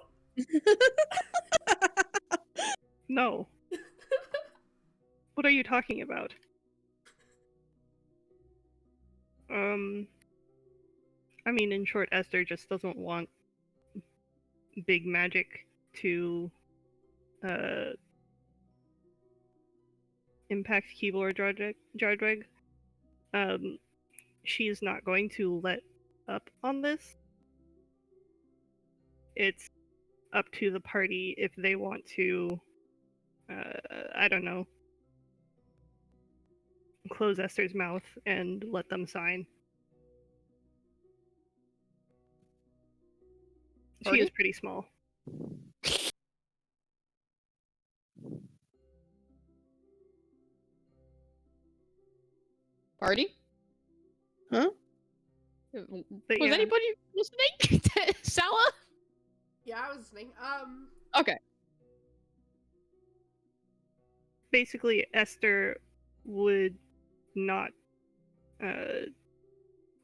No. What are you talking about? I mean, in short, Esther just doesn't want big magic to impact Keyboard Jardreg. She is not going to let up on this. It's up to the party if they want to, I don't know, close Esther's mouth and let them sign. She Party? is pretty small. Party? Huh? But Was yeah. anybody listening to Sala? Yeah, I was listening. Okay. Basically, Esther would not,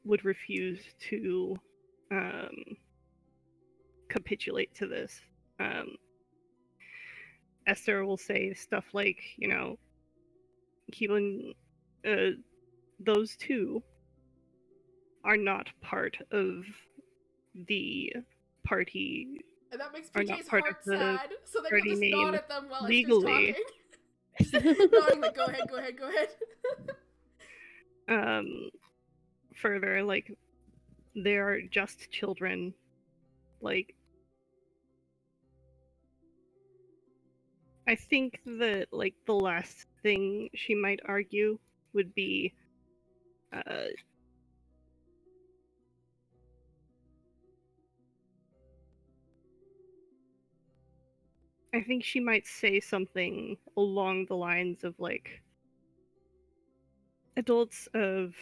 would refuse to, capitulate to this. Esther will say stuff like, you know, Keelan, those two are not part of the party. and that makes Are not PJ's part of heart the sad, so then party he'll just nod name at them while legally. Esther's talking. Nodding like, go ahead. Further, like, they are just children. Like, I think that, like, the last thing she might argue would be, I think she might say something along the lines of, like, adults of,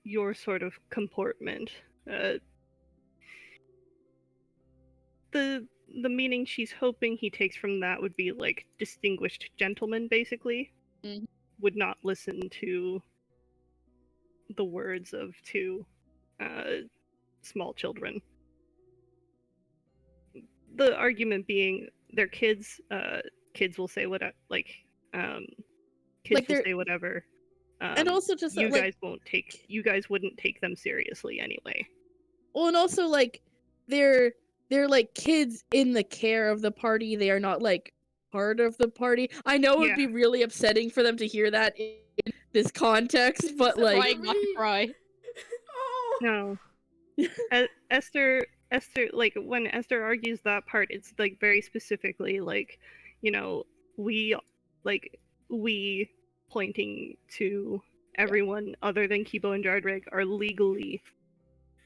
your sort of comportment. The meaning she's hoping he takes from that would be like distinguished gentlemen, basically. Mhm. Would not listen to the words of two small children. The argument being they're kids. Kids will say what kids Like will they're- say whatever. and also just you like, guys wouldn't take them seriously anyway. well, and also like they're they're like kids in the care of the party. They are not like part of the party. I know it would be really upsetting for them to hear that in this context, but like Trying not to cry. Oh. No. Esther, like when Esther argues that part, it's like very specifically like, you know, we pointing to everyone other than Kibo and Jardreg are legally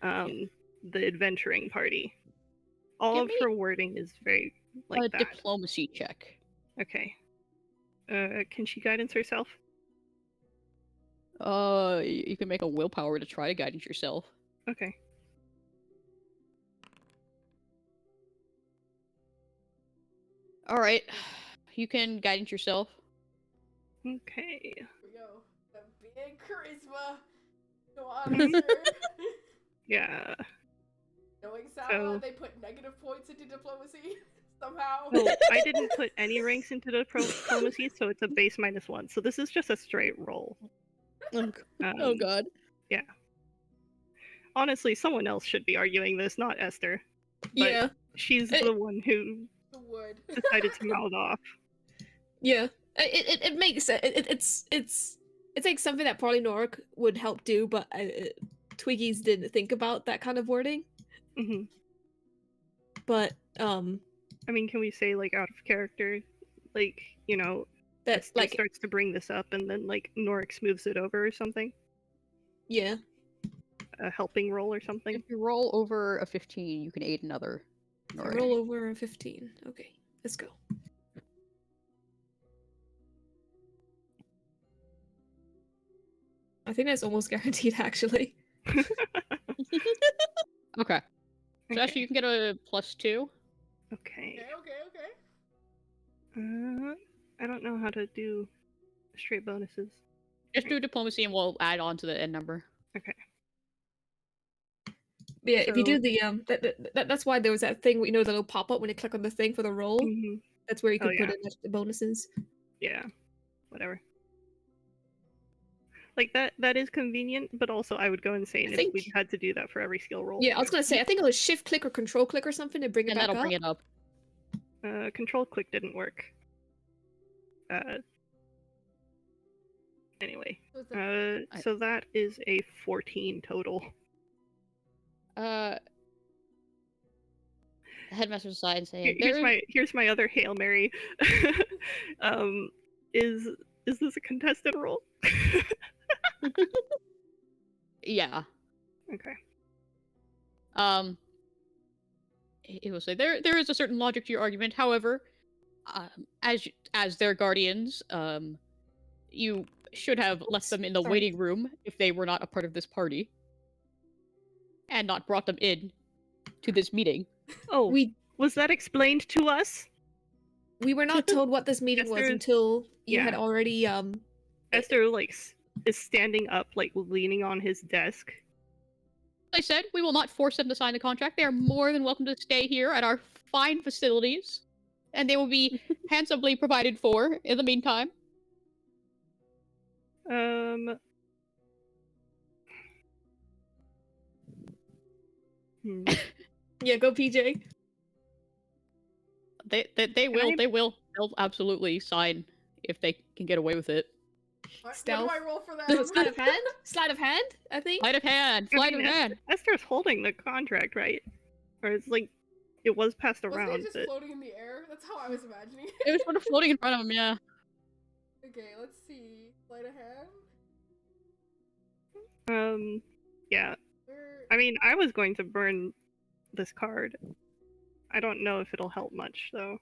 the adventuring party. All Give of me her wording is very like a that. diplomacy check. Okay. Can she guidance herself? You can make a willpower to try to guidance yourself. Okay. All right, you can guidance yourself. Okay. Here we go. The big charisma. Go on, Esther. Yeah. Knowing Sama, So- they put negative points into diplomacy somehow. Well, I didn't put any ranks into the diplomacy, so it's a base -1. So this is just a straight roll. Oh god. Honestly, someone else should be arguing this, not Esther. But Yeah, she's the one who The wood. decided to mouth off. yeah. It makes sense. It's like something that probably Norik would help do, but Twiggies didn't think about that kind of wording. hmm But I mean, can we say like out of character, like you know, that's Esther like starts to bring this up, and then like Norik smooths it over or something, yeah. a helping roll or something. If you roll over a 15, you can aid another. Nori. Roll over a 15. Okay, let's go. I think that's almost guaranteed, actually. Okay. So Okay. actually, you can get a +2. Okay. Okay. I don't know how to do straight bonuses. Just do diplomacy, and we'll add on to the end number. Okay. But yeah, if you do So- the that's why there was that thing, you know, the little pop up when you click on the thing for the roll. hmm That's where you Oh, could put yeah. in the bonuses. Yeah. Whatever. Like that is convenient, but also I would go insane I if we think- had to do that for every skill roll. Yeah, I was gonna say I think it was shift click or control click or something to bring it And back that'll up. bring it up. Control click didn't work. Anyway, so that is a 14 total. The headmaster's aside and saying, Here's my other Hail Mary. Is this a contested roll? yeah. Okay. It will say there is a certain logic to your argument. However, as their guardians, you should have left them in the Sorry. waiting room if they were not a part of this party, and not brought them in to this meeting. Oh, We was that explained to us? we were not told what this meeting was Esther- until you had yeah. already Esther like is standing up, like leaning on his desk. I said we will not force them to sign the contract. They are more than welcome to stay here at our fine facilities, and they will be handsomely provided for in the meantime. Hmm. yeah, go PJ. They'll absolutely sign if they can get away with it. What do Stealth. I roll for them? Sleight of hand? Sleight of hand, I think. Sleight of hand, I sleight mean, of hand. Esther's holding the contract, right? Or it's like it was passed Wasn't around. it just But... floating in the air? That's how I was imagining it. It was sort of floating in front of him. Yeah. Okay, let's see. Sleight of hand? Yeah. Where... I mean, I was going to burn this card. I don't know if it'll help much, though.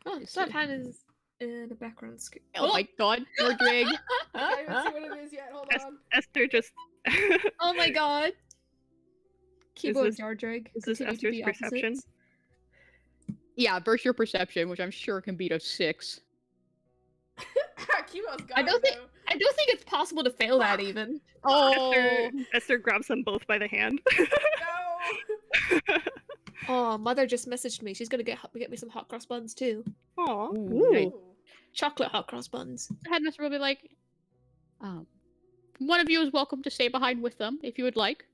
Oh, Is sleight it- of hand is in the background screen. Oh my god, Nordrig. I can't even see what it is yet. Hold Es- on. Esther just. Oh my god. Keyboard this- Jardreg. Is this continue to Esther's be perception? opposites. Yeah, versus your perception, which I'm sure can beat a 6. Kimo's got I don't it, think- though. I don't think it's possible to fail that even. Oh, Esther grabs them both by the hand. No! Oh, mother just messaged me. She's gonna get me some hot cross buns too. Aw. Ooh. Nice. Ooh. Chocolate hot cross buns. the headmaster will be like, one of you is welcome to stay behind with them if you would like.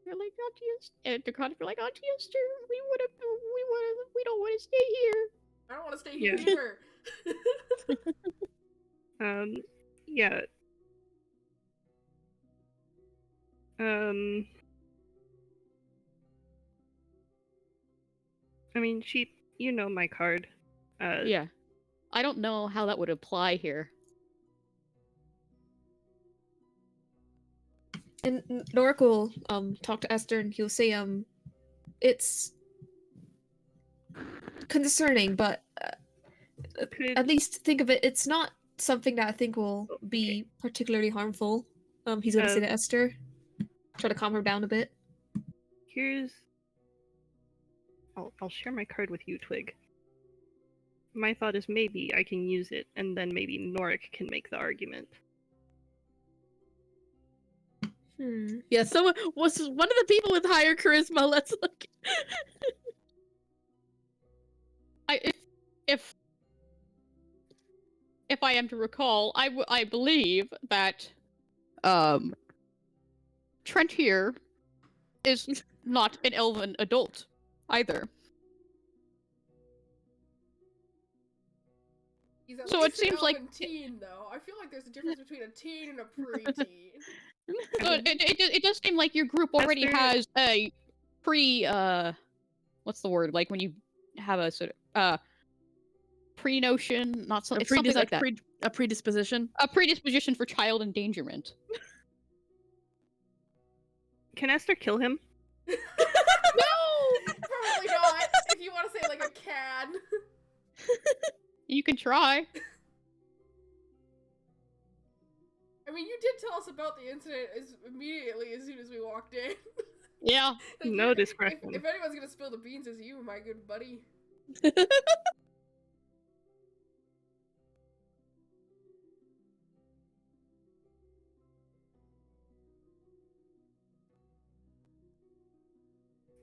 They're like, Auntie Esther, and they're kind of like, Auntie Esther, we don't want to stay here. I don't want to stay here either. Yeah. I mean, you know my card. Yeah. I don't know how that would apply here. And Norik will talk to Esther, and he'll say it's concerning, but at least think of it. It's not something that I think will be particularly harmful. He's gonna say to Esther, try to calm her down a bit. I'll share my card with you, Twig. My thought is maybe I can use it, and then maybe Norik can make the argument. Yeah, someone was one of the people with higher charisma. Let's look. If I am to recall, I believe that Trent here is not an elven adult either. He's at So least it seems an like elven teen, though. I feel like there's a difference between a teen and a preteen. so it does seem like your group already has a what's the word? Like when you have a sort of pre-notion, not so, it's something like that. A predisposition. A predisposition for child endangerment. Can Esther kill him? No! Probably not. If you want to say like a can. You can try. I mean, you did tell us about the incident immediately as soon as we walked in. Yeah. Like, No discretion. If anyone's gonna spill the beans, it's you, my good buddy.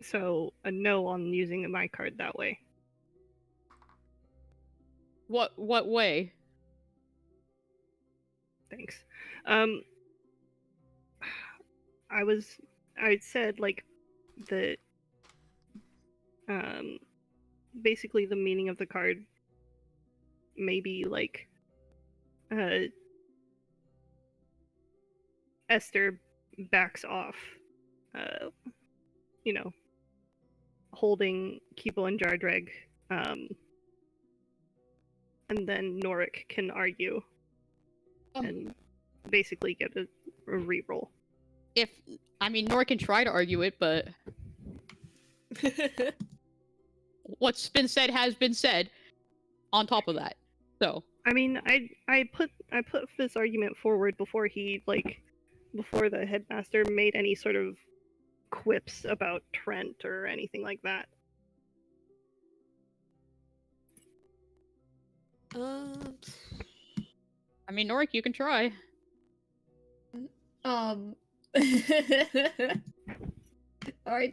So, a no on using my card that way. What way? Thanks. I said like the basically the meaning of the card maybe like Esther backs off, you know, holding Keeble and Jardreg, and then Norik can argue and basically get a reroll. I mean, Nora can try to argue it, but what's been said has been said. On top of that, so I mean, I put this argument forward before before the headmaster made any sort of quips about Trent or anything like that. I mean, Norik, you can try. Alright,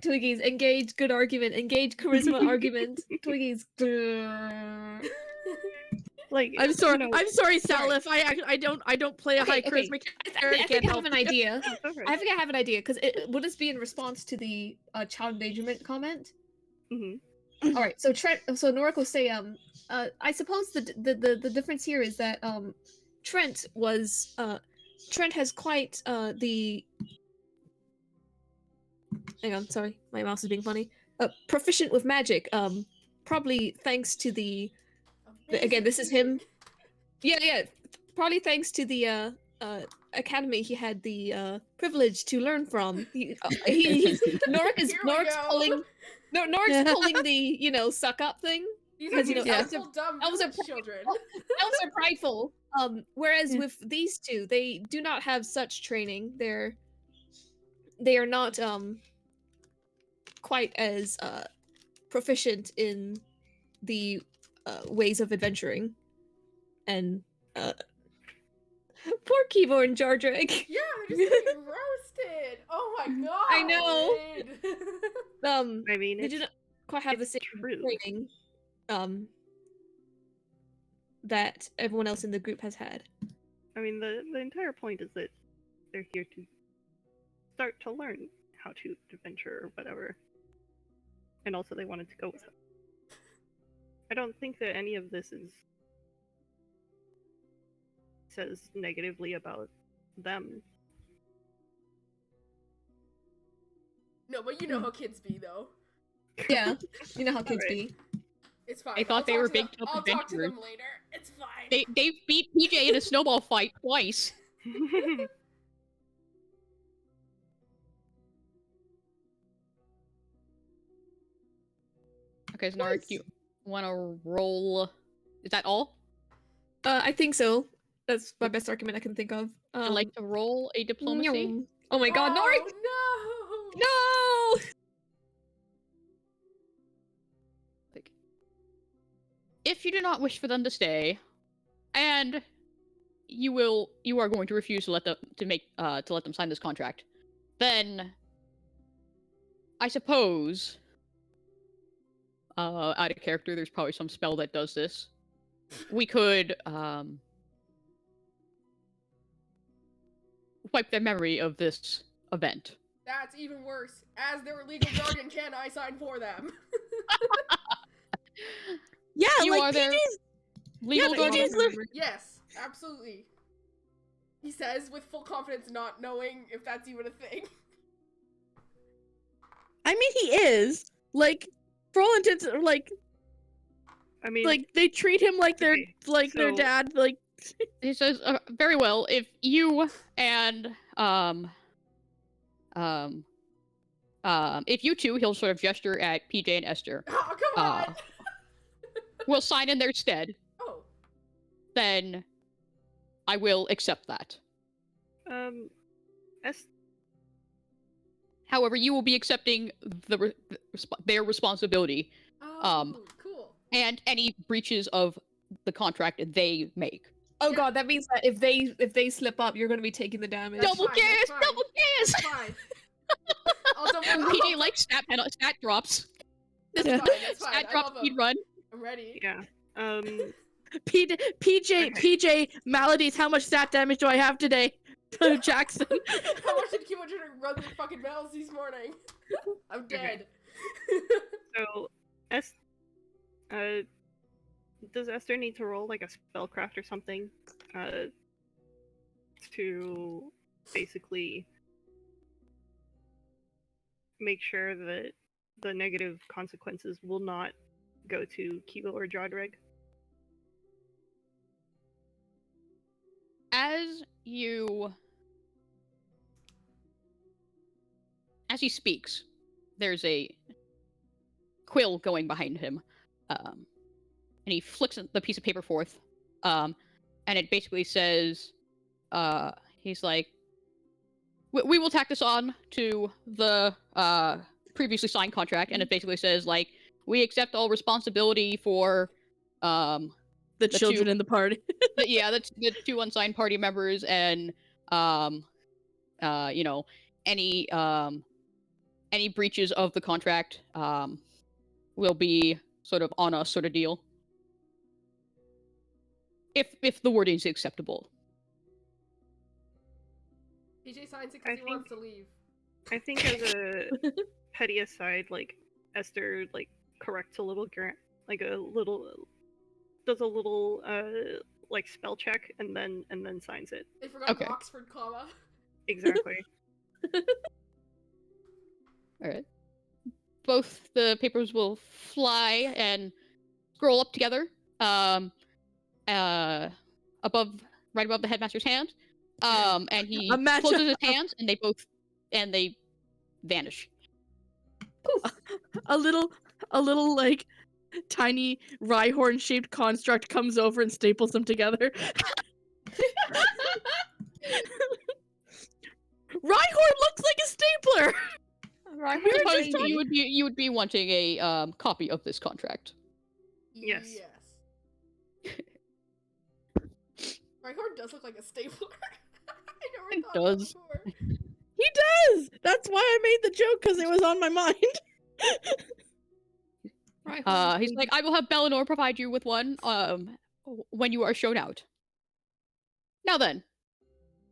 Twiggies, engage good argument, engage charisma argument. Twiggies. Like, I'm sorry. you know, I'm sorry, Salif. I don't play a high Okay, charisma character. I think I have an idea. okay. I think I have an idea, because would this be in response to the child endangerment comment? Mm-hmm. All right, so Norik will say, I suppose the difference here is that Trent has quite the. Hang on, sorry, my mouse is being funny. Proficient with magic, probably thanks to the. Again, this is him. Yeah, probably thanks to the academy he had the privilege to learn from. Norik's pulling. No, Norik's pulling the suck up thing. These Because, are elves dumb elves are village children. Elves are prideful. Whereas with these two, they do not have such training. They are not quite as proficient in the ways of adventuring. And poor Keeble and Jardreg. Yeah, they're just getting roasted. Oh my god. I know. Lid. I mean, They do not quite have the it's same true. training that everyone else in the group has had. I mean, the entire point is that they're here to start to learn how to adventure or whatever. And also they wanted to go with him. I don't think that any of this says negatively about them. No, but you know how kids be, though. Yeah, you know how kids Alright. be. It's fine. They thought I'll they talk were to big them- tough I'll talk to them adventurers. later. It's fine. They beat PJ in a snowball fight twice. Okay, so Narek, you want to roll? Is that all? I think so. That's my best argument I can think of. I'd like to roll a diplomacy. nyum. Oh my god, Norik! Oh, no! No! If you do not wish for them to stay, and you are going to refuse to let them sign this contract, then I suppose out of character, there's probably some spell that does this. We could wipe their memory of this event. That's even worse. As their legal guardian, can I sign for them? Yeah, You like are their PJ's legal Yeah, guardian. PJ's li- Yes, absolutely. He says with full confidence, not knowing if that's even a thing. I mean, he is like, for all intents, I mean, like they treat him like their okay, their so- dad. Like, He says, very well, if you and if you two, he'll sort of gesture at PJ and Esther, Oh, come on! will sign in their stead, Oh, then I will accept that. However, you will be accepting their responsibility oh, cool. and any breaches of the contract they make. Oh Yeah. god, that means that if they slip up, you're gonna be taking the damage. That's Double fine, gas! that's fine. Double gas! That's fine. I'll double. PJ likes stat drops. That's Yeah. fine. That's fine. Stat I drop love speed him. run. I'm ready. Yeah. PJ maladies. How much stat damage do I have today, Jackson? How much did Kimo run through fucking bells this morning? I'm dead. So, does Esther need to roll like a spellcraft or something, to basically make sure that the negative consequences will not go to Kibo or Jodreg? As he speaks, there's a quill going behind him, and he flicks the piece of paper forth, and it basically says, he's like, we will tack this on to the previously signed contract, and it basically says, like, we accept all responsibility for The two- children in the party. the two unsigned party members, and any breaches of the contract will be sort of on us, sort of deal. If the wording is acceptable. PJ signs it I because he wants to leave. I think as a petty aside, like Esther like corrects a little does a little like spell check and then signs it. They forgot Okay. an Oxford comma. Exactly. Alright. Both the papers will fly and scroll up together, right above the headmaster's hand. And he Imagine- closes his hands, and they vanish. a little like tiny Rhyhorn shaped construct comes over and staples them together. Rhyhorn looks like a stapler. Right, We were right, just right. You would be wanting a copy of this contract. Yes. Yes. Rhyhorn does look like a stapler. I never It thought does. that before. He does. That's why I made the joke, because it was on my mind. Right, He's like, I will have Bellinor provide you with one when you are shown out. Now then,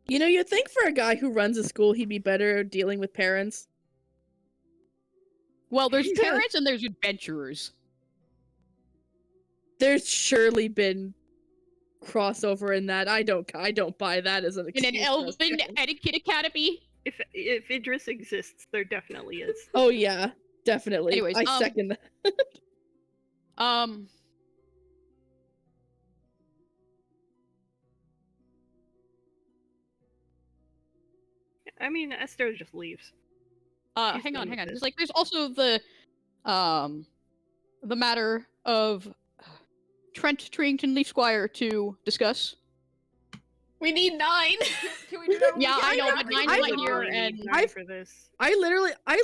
You know, you'd think for a guy who runs a school, he'd be better dealing with parents. Well, there's parents and there's adventurers. There's surely been crossover in that. I don't buy that as an In an excuse for us Elven going. Etiquette Academy. If Idris exists, there definitely is. Oh yeah, definitely. Anyways, I second that. I mean, Esther just leaves. She's Hang done on. with There's this. like, there's also the matter of Trent Trington Leaf Squire to discuss. We need 9. Can we do that? When Yeah, we I get know, back? but 9's I not would here, really and need 9 for this. I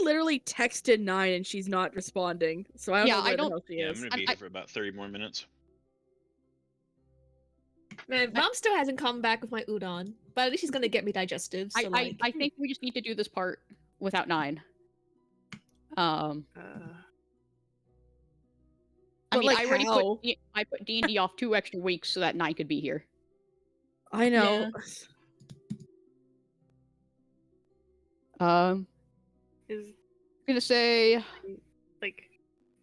literally texted 9 and she's not responding. So I don't Yeah, know I where the don't- hell she Yeah, I'm is. gonna And be I- here for about 30 more minutes. Man, Mom still hasn't come back with my udon, but at least she's gonna get me digestive. So like, I think we just need to do this part without 9. I But, mean, like, I already how? I put D&D off 2 extra weeks so that 9 could be here. I know. Is I'm gonna say like,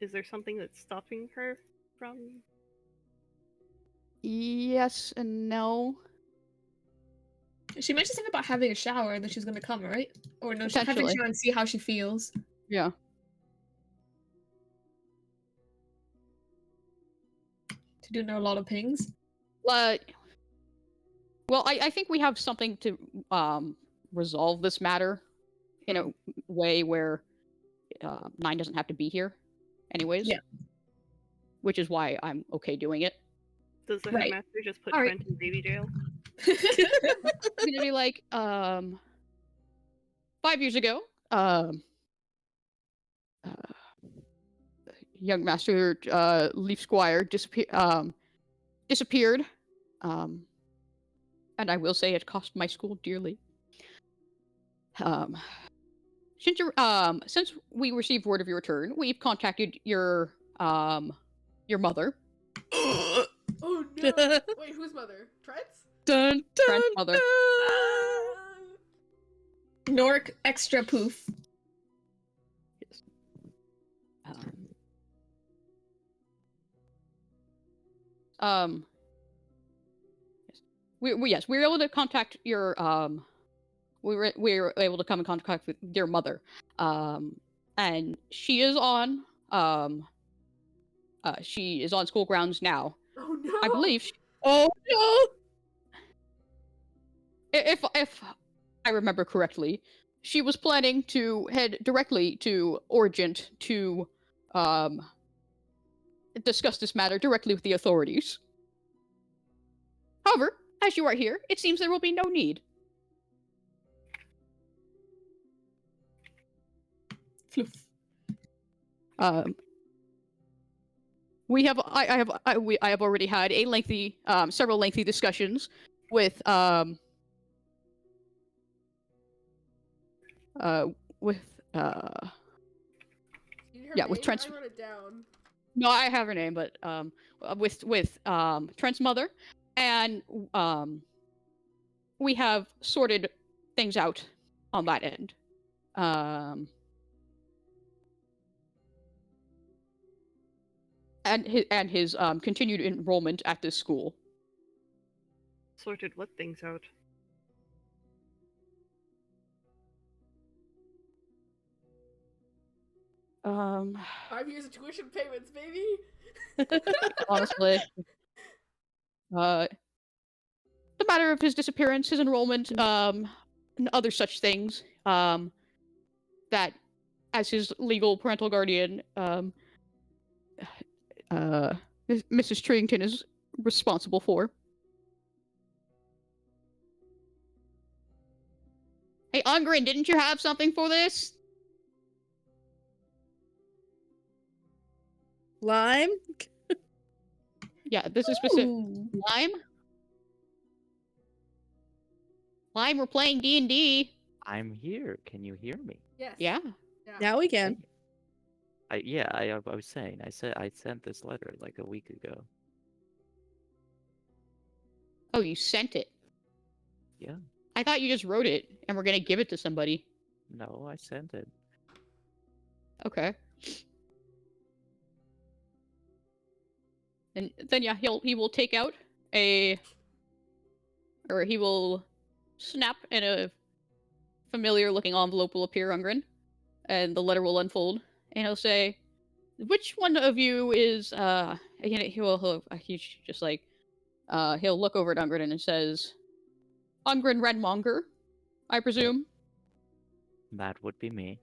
is there something that's stopping her from? yes and no. She mentioned something about having a shower and that she's gonna come, right? Or no, she's having a Potentially. shower and see how she feels. Yeah. To do know a lot of pings. Well, I think we have something to resolve this matter in a way where 9 doesn't have to be here, anyways. Yeah. Which is why I'm okay doing it. Does the Right. headmaster just put All right. Trent in baby jail? It's gonna be like 5 years ago, young master Leaf Squire disappeared, and I will say it cost my school dearly. Since we received word of your return, we've contacted your mother, Oh no! Wait, whose mother? Trent's? Dun, Trent's dun, mother. dun. Nork extra poof. Yes, we were able to contact your we were able to come in contact with your mother, and she is on school grounds now. Oh no! I believe Oh no! if I remember correctly, she was planning to head directly to Origent to discuss this matter directly with the authorities. However, as you are here, it seems there will be no need. Floof. We have I have already had a lengthy several lengthy discussions with You need her yeah, with name? Trent's- I wrote it down. no, I have her name, but with Trent's mother, and we have sorted things out on that end. And his continued enrollment at this school. Sorted what things out? Um, 5 years of tuition payments, baby. honestly, the matter of his disappearance, his enrollment, and other such things, that as his legal parental guardian, Mrs. Trington is responsible for. Hey, Ungrin, didn't you have something for this? Lime? Yeah, this is specific. Ooh. Lime? Lime, we're playing D&D. I'm here. Can you hear me? Yes. Yeah. Yeah. Now we can. I was saying. I sent this letter like a week ago. Oh, you sent it. Yeah. I thought you just wrote it and we're gonna give it to somebody. No, I sent it. Okay. And then yeah, he will take out he will snap and a familiar looking envelope will appear, Ungren, and the letter will unfold, and he'll say, "Which one of you is he's just like he'll look over at Ungren and says, Ungren Redmonger, I presume." That would be me.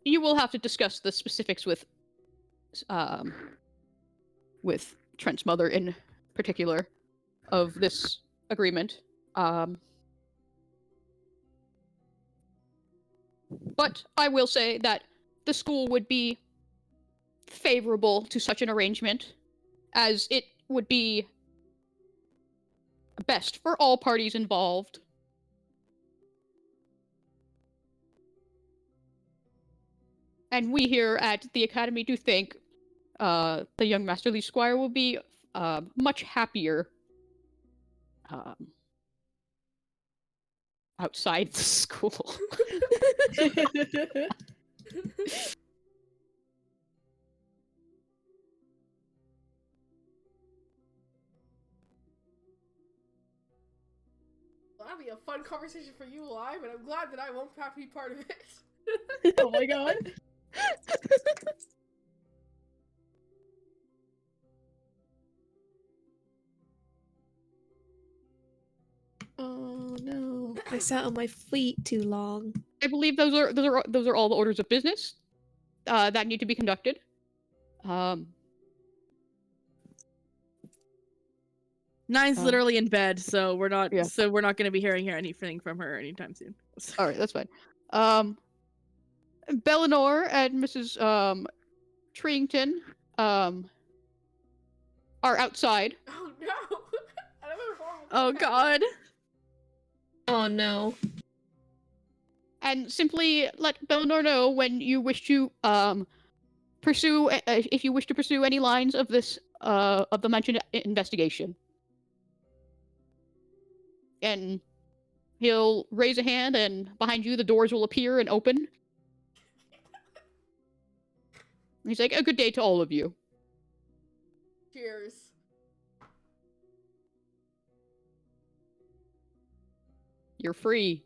You will have to discuss the specifics with Trent's mother in particular of this agreement. But I will say that the school would be favorable to such an arrangement, as it would be best for all parties involved. And we here at the Academy do think the young Masterly Squire will be much happier outside the school. Well, that'll be a fun conversation for you live, and I'm glad that I won't have to be part of it. Oh my god. Oh no. I sat on my feet too long. I believe those are all the orders of business that need to be conducted. Nine's literally in bed, so we're not Yeah. going to be hearing anything from her anytime soon. All right, that's fine. Bellinor and Mrs. Trington are outside. Oh no! Another horrible Oh thing. god. Oh no. And simply let Bellinor know when you wish to pursue if you wish to pursue any lines of this of the mentioned investigation. And he'll raise a hand, and behind you the doors will appear and open. And he's like, "A good day to all of you." Cheers. You're free.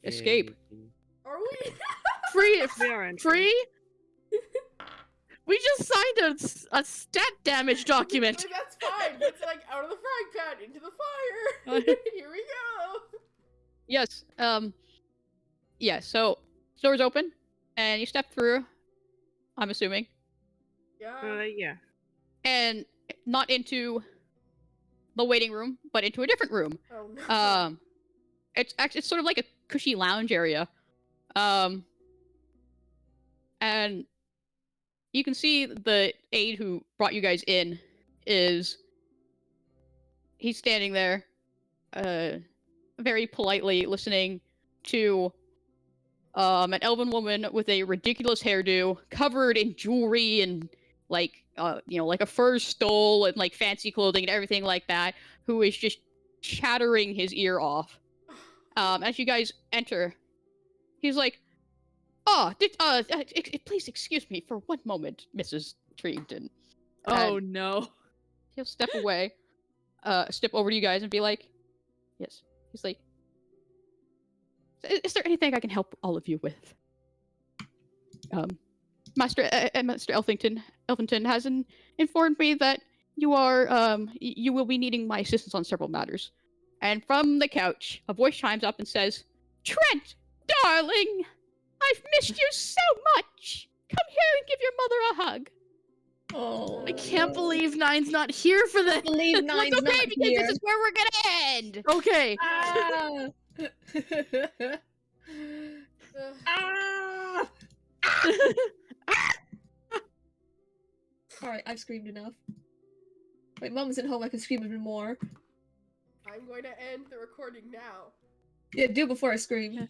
Escape. Yay. Are we? Free We are entering. free? We just signed a stat damage document. Like, that's fine. It's like out of the frying pan into the fire. Here we go. Yes. Yeah. So doors open, and you step through. I'm assuming, Yeah. Yeah. and not into the waiting room, but into a different room. Oh no. It's actually sort of like a cushy lounge area. And you can see the aide who brought you guys in he's standing there, very politely listening to an elven woman with a ridiculous hairdo, covered in jewelry and like like a fur stole and like fancy clothing and everything like that, who is just chattering his ear off. As you guys enter, he's like, please excuse me for one moment, Mrs. Trington. Oh And no. he'll step away, step over to you guys and be like, yes. He's like, is there anything I can help all of you with? Master Elfington has informed me that you will be needing my assistance on several matters. And from the couch, a voice chimes up and says, "Trent, darling, I've missed you so much. Come here and give your mother a hug." Oh. I can't believe Nine's not here for this. believe It's Nine's okay, not because here. this is where we're gonna end. Okay. Ah! Ugh. Ah! Alright, I've screamed enough. Wait, Mom isn't home, I can scream even more. I'm going to end the recording now. Yeah, do it before I scream.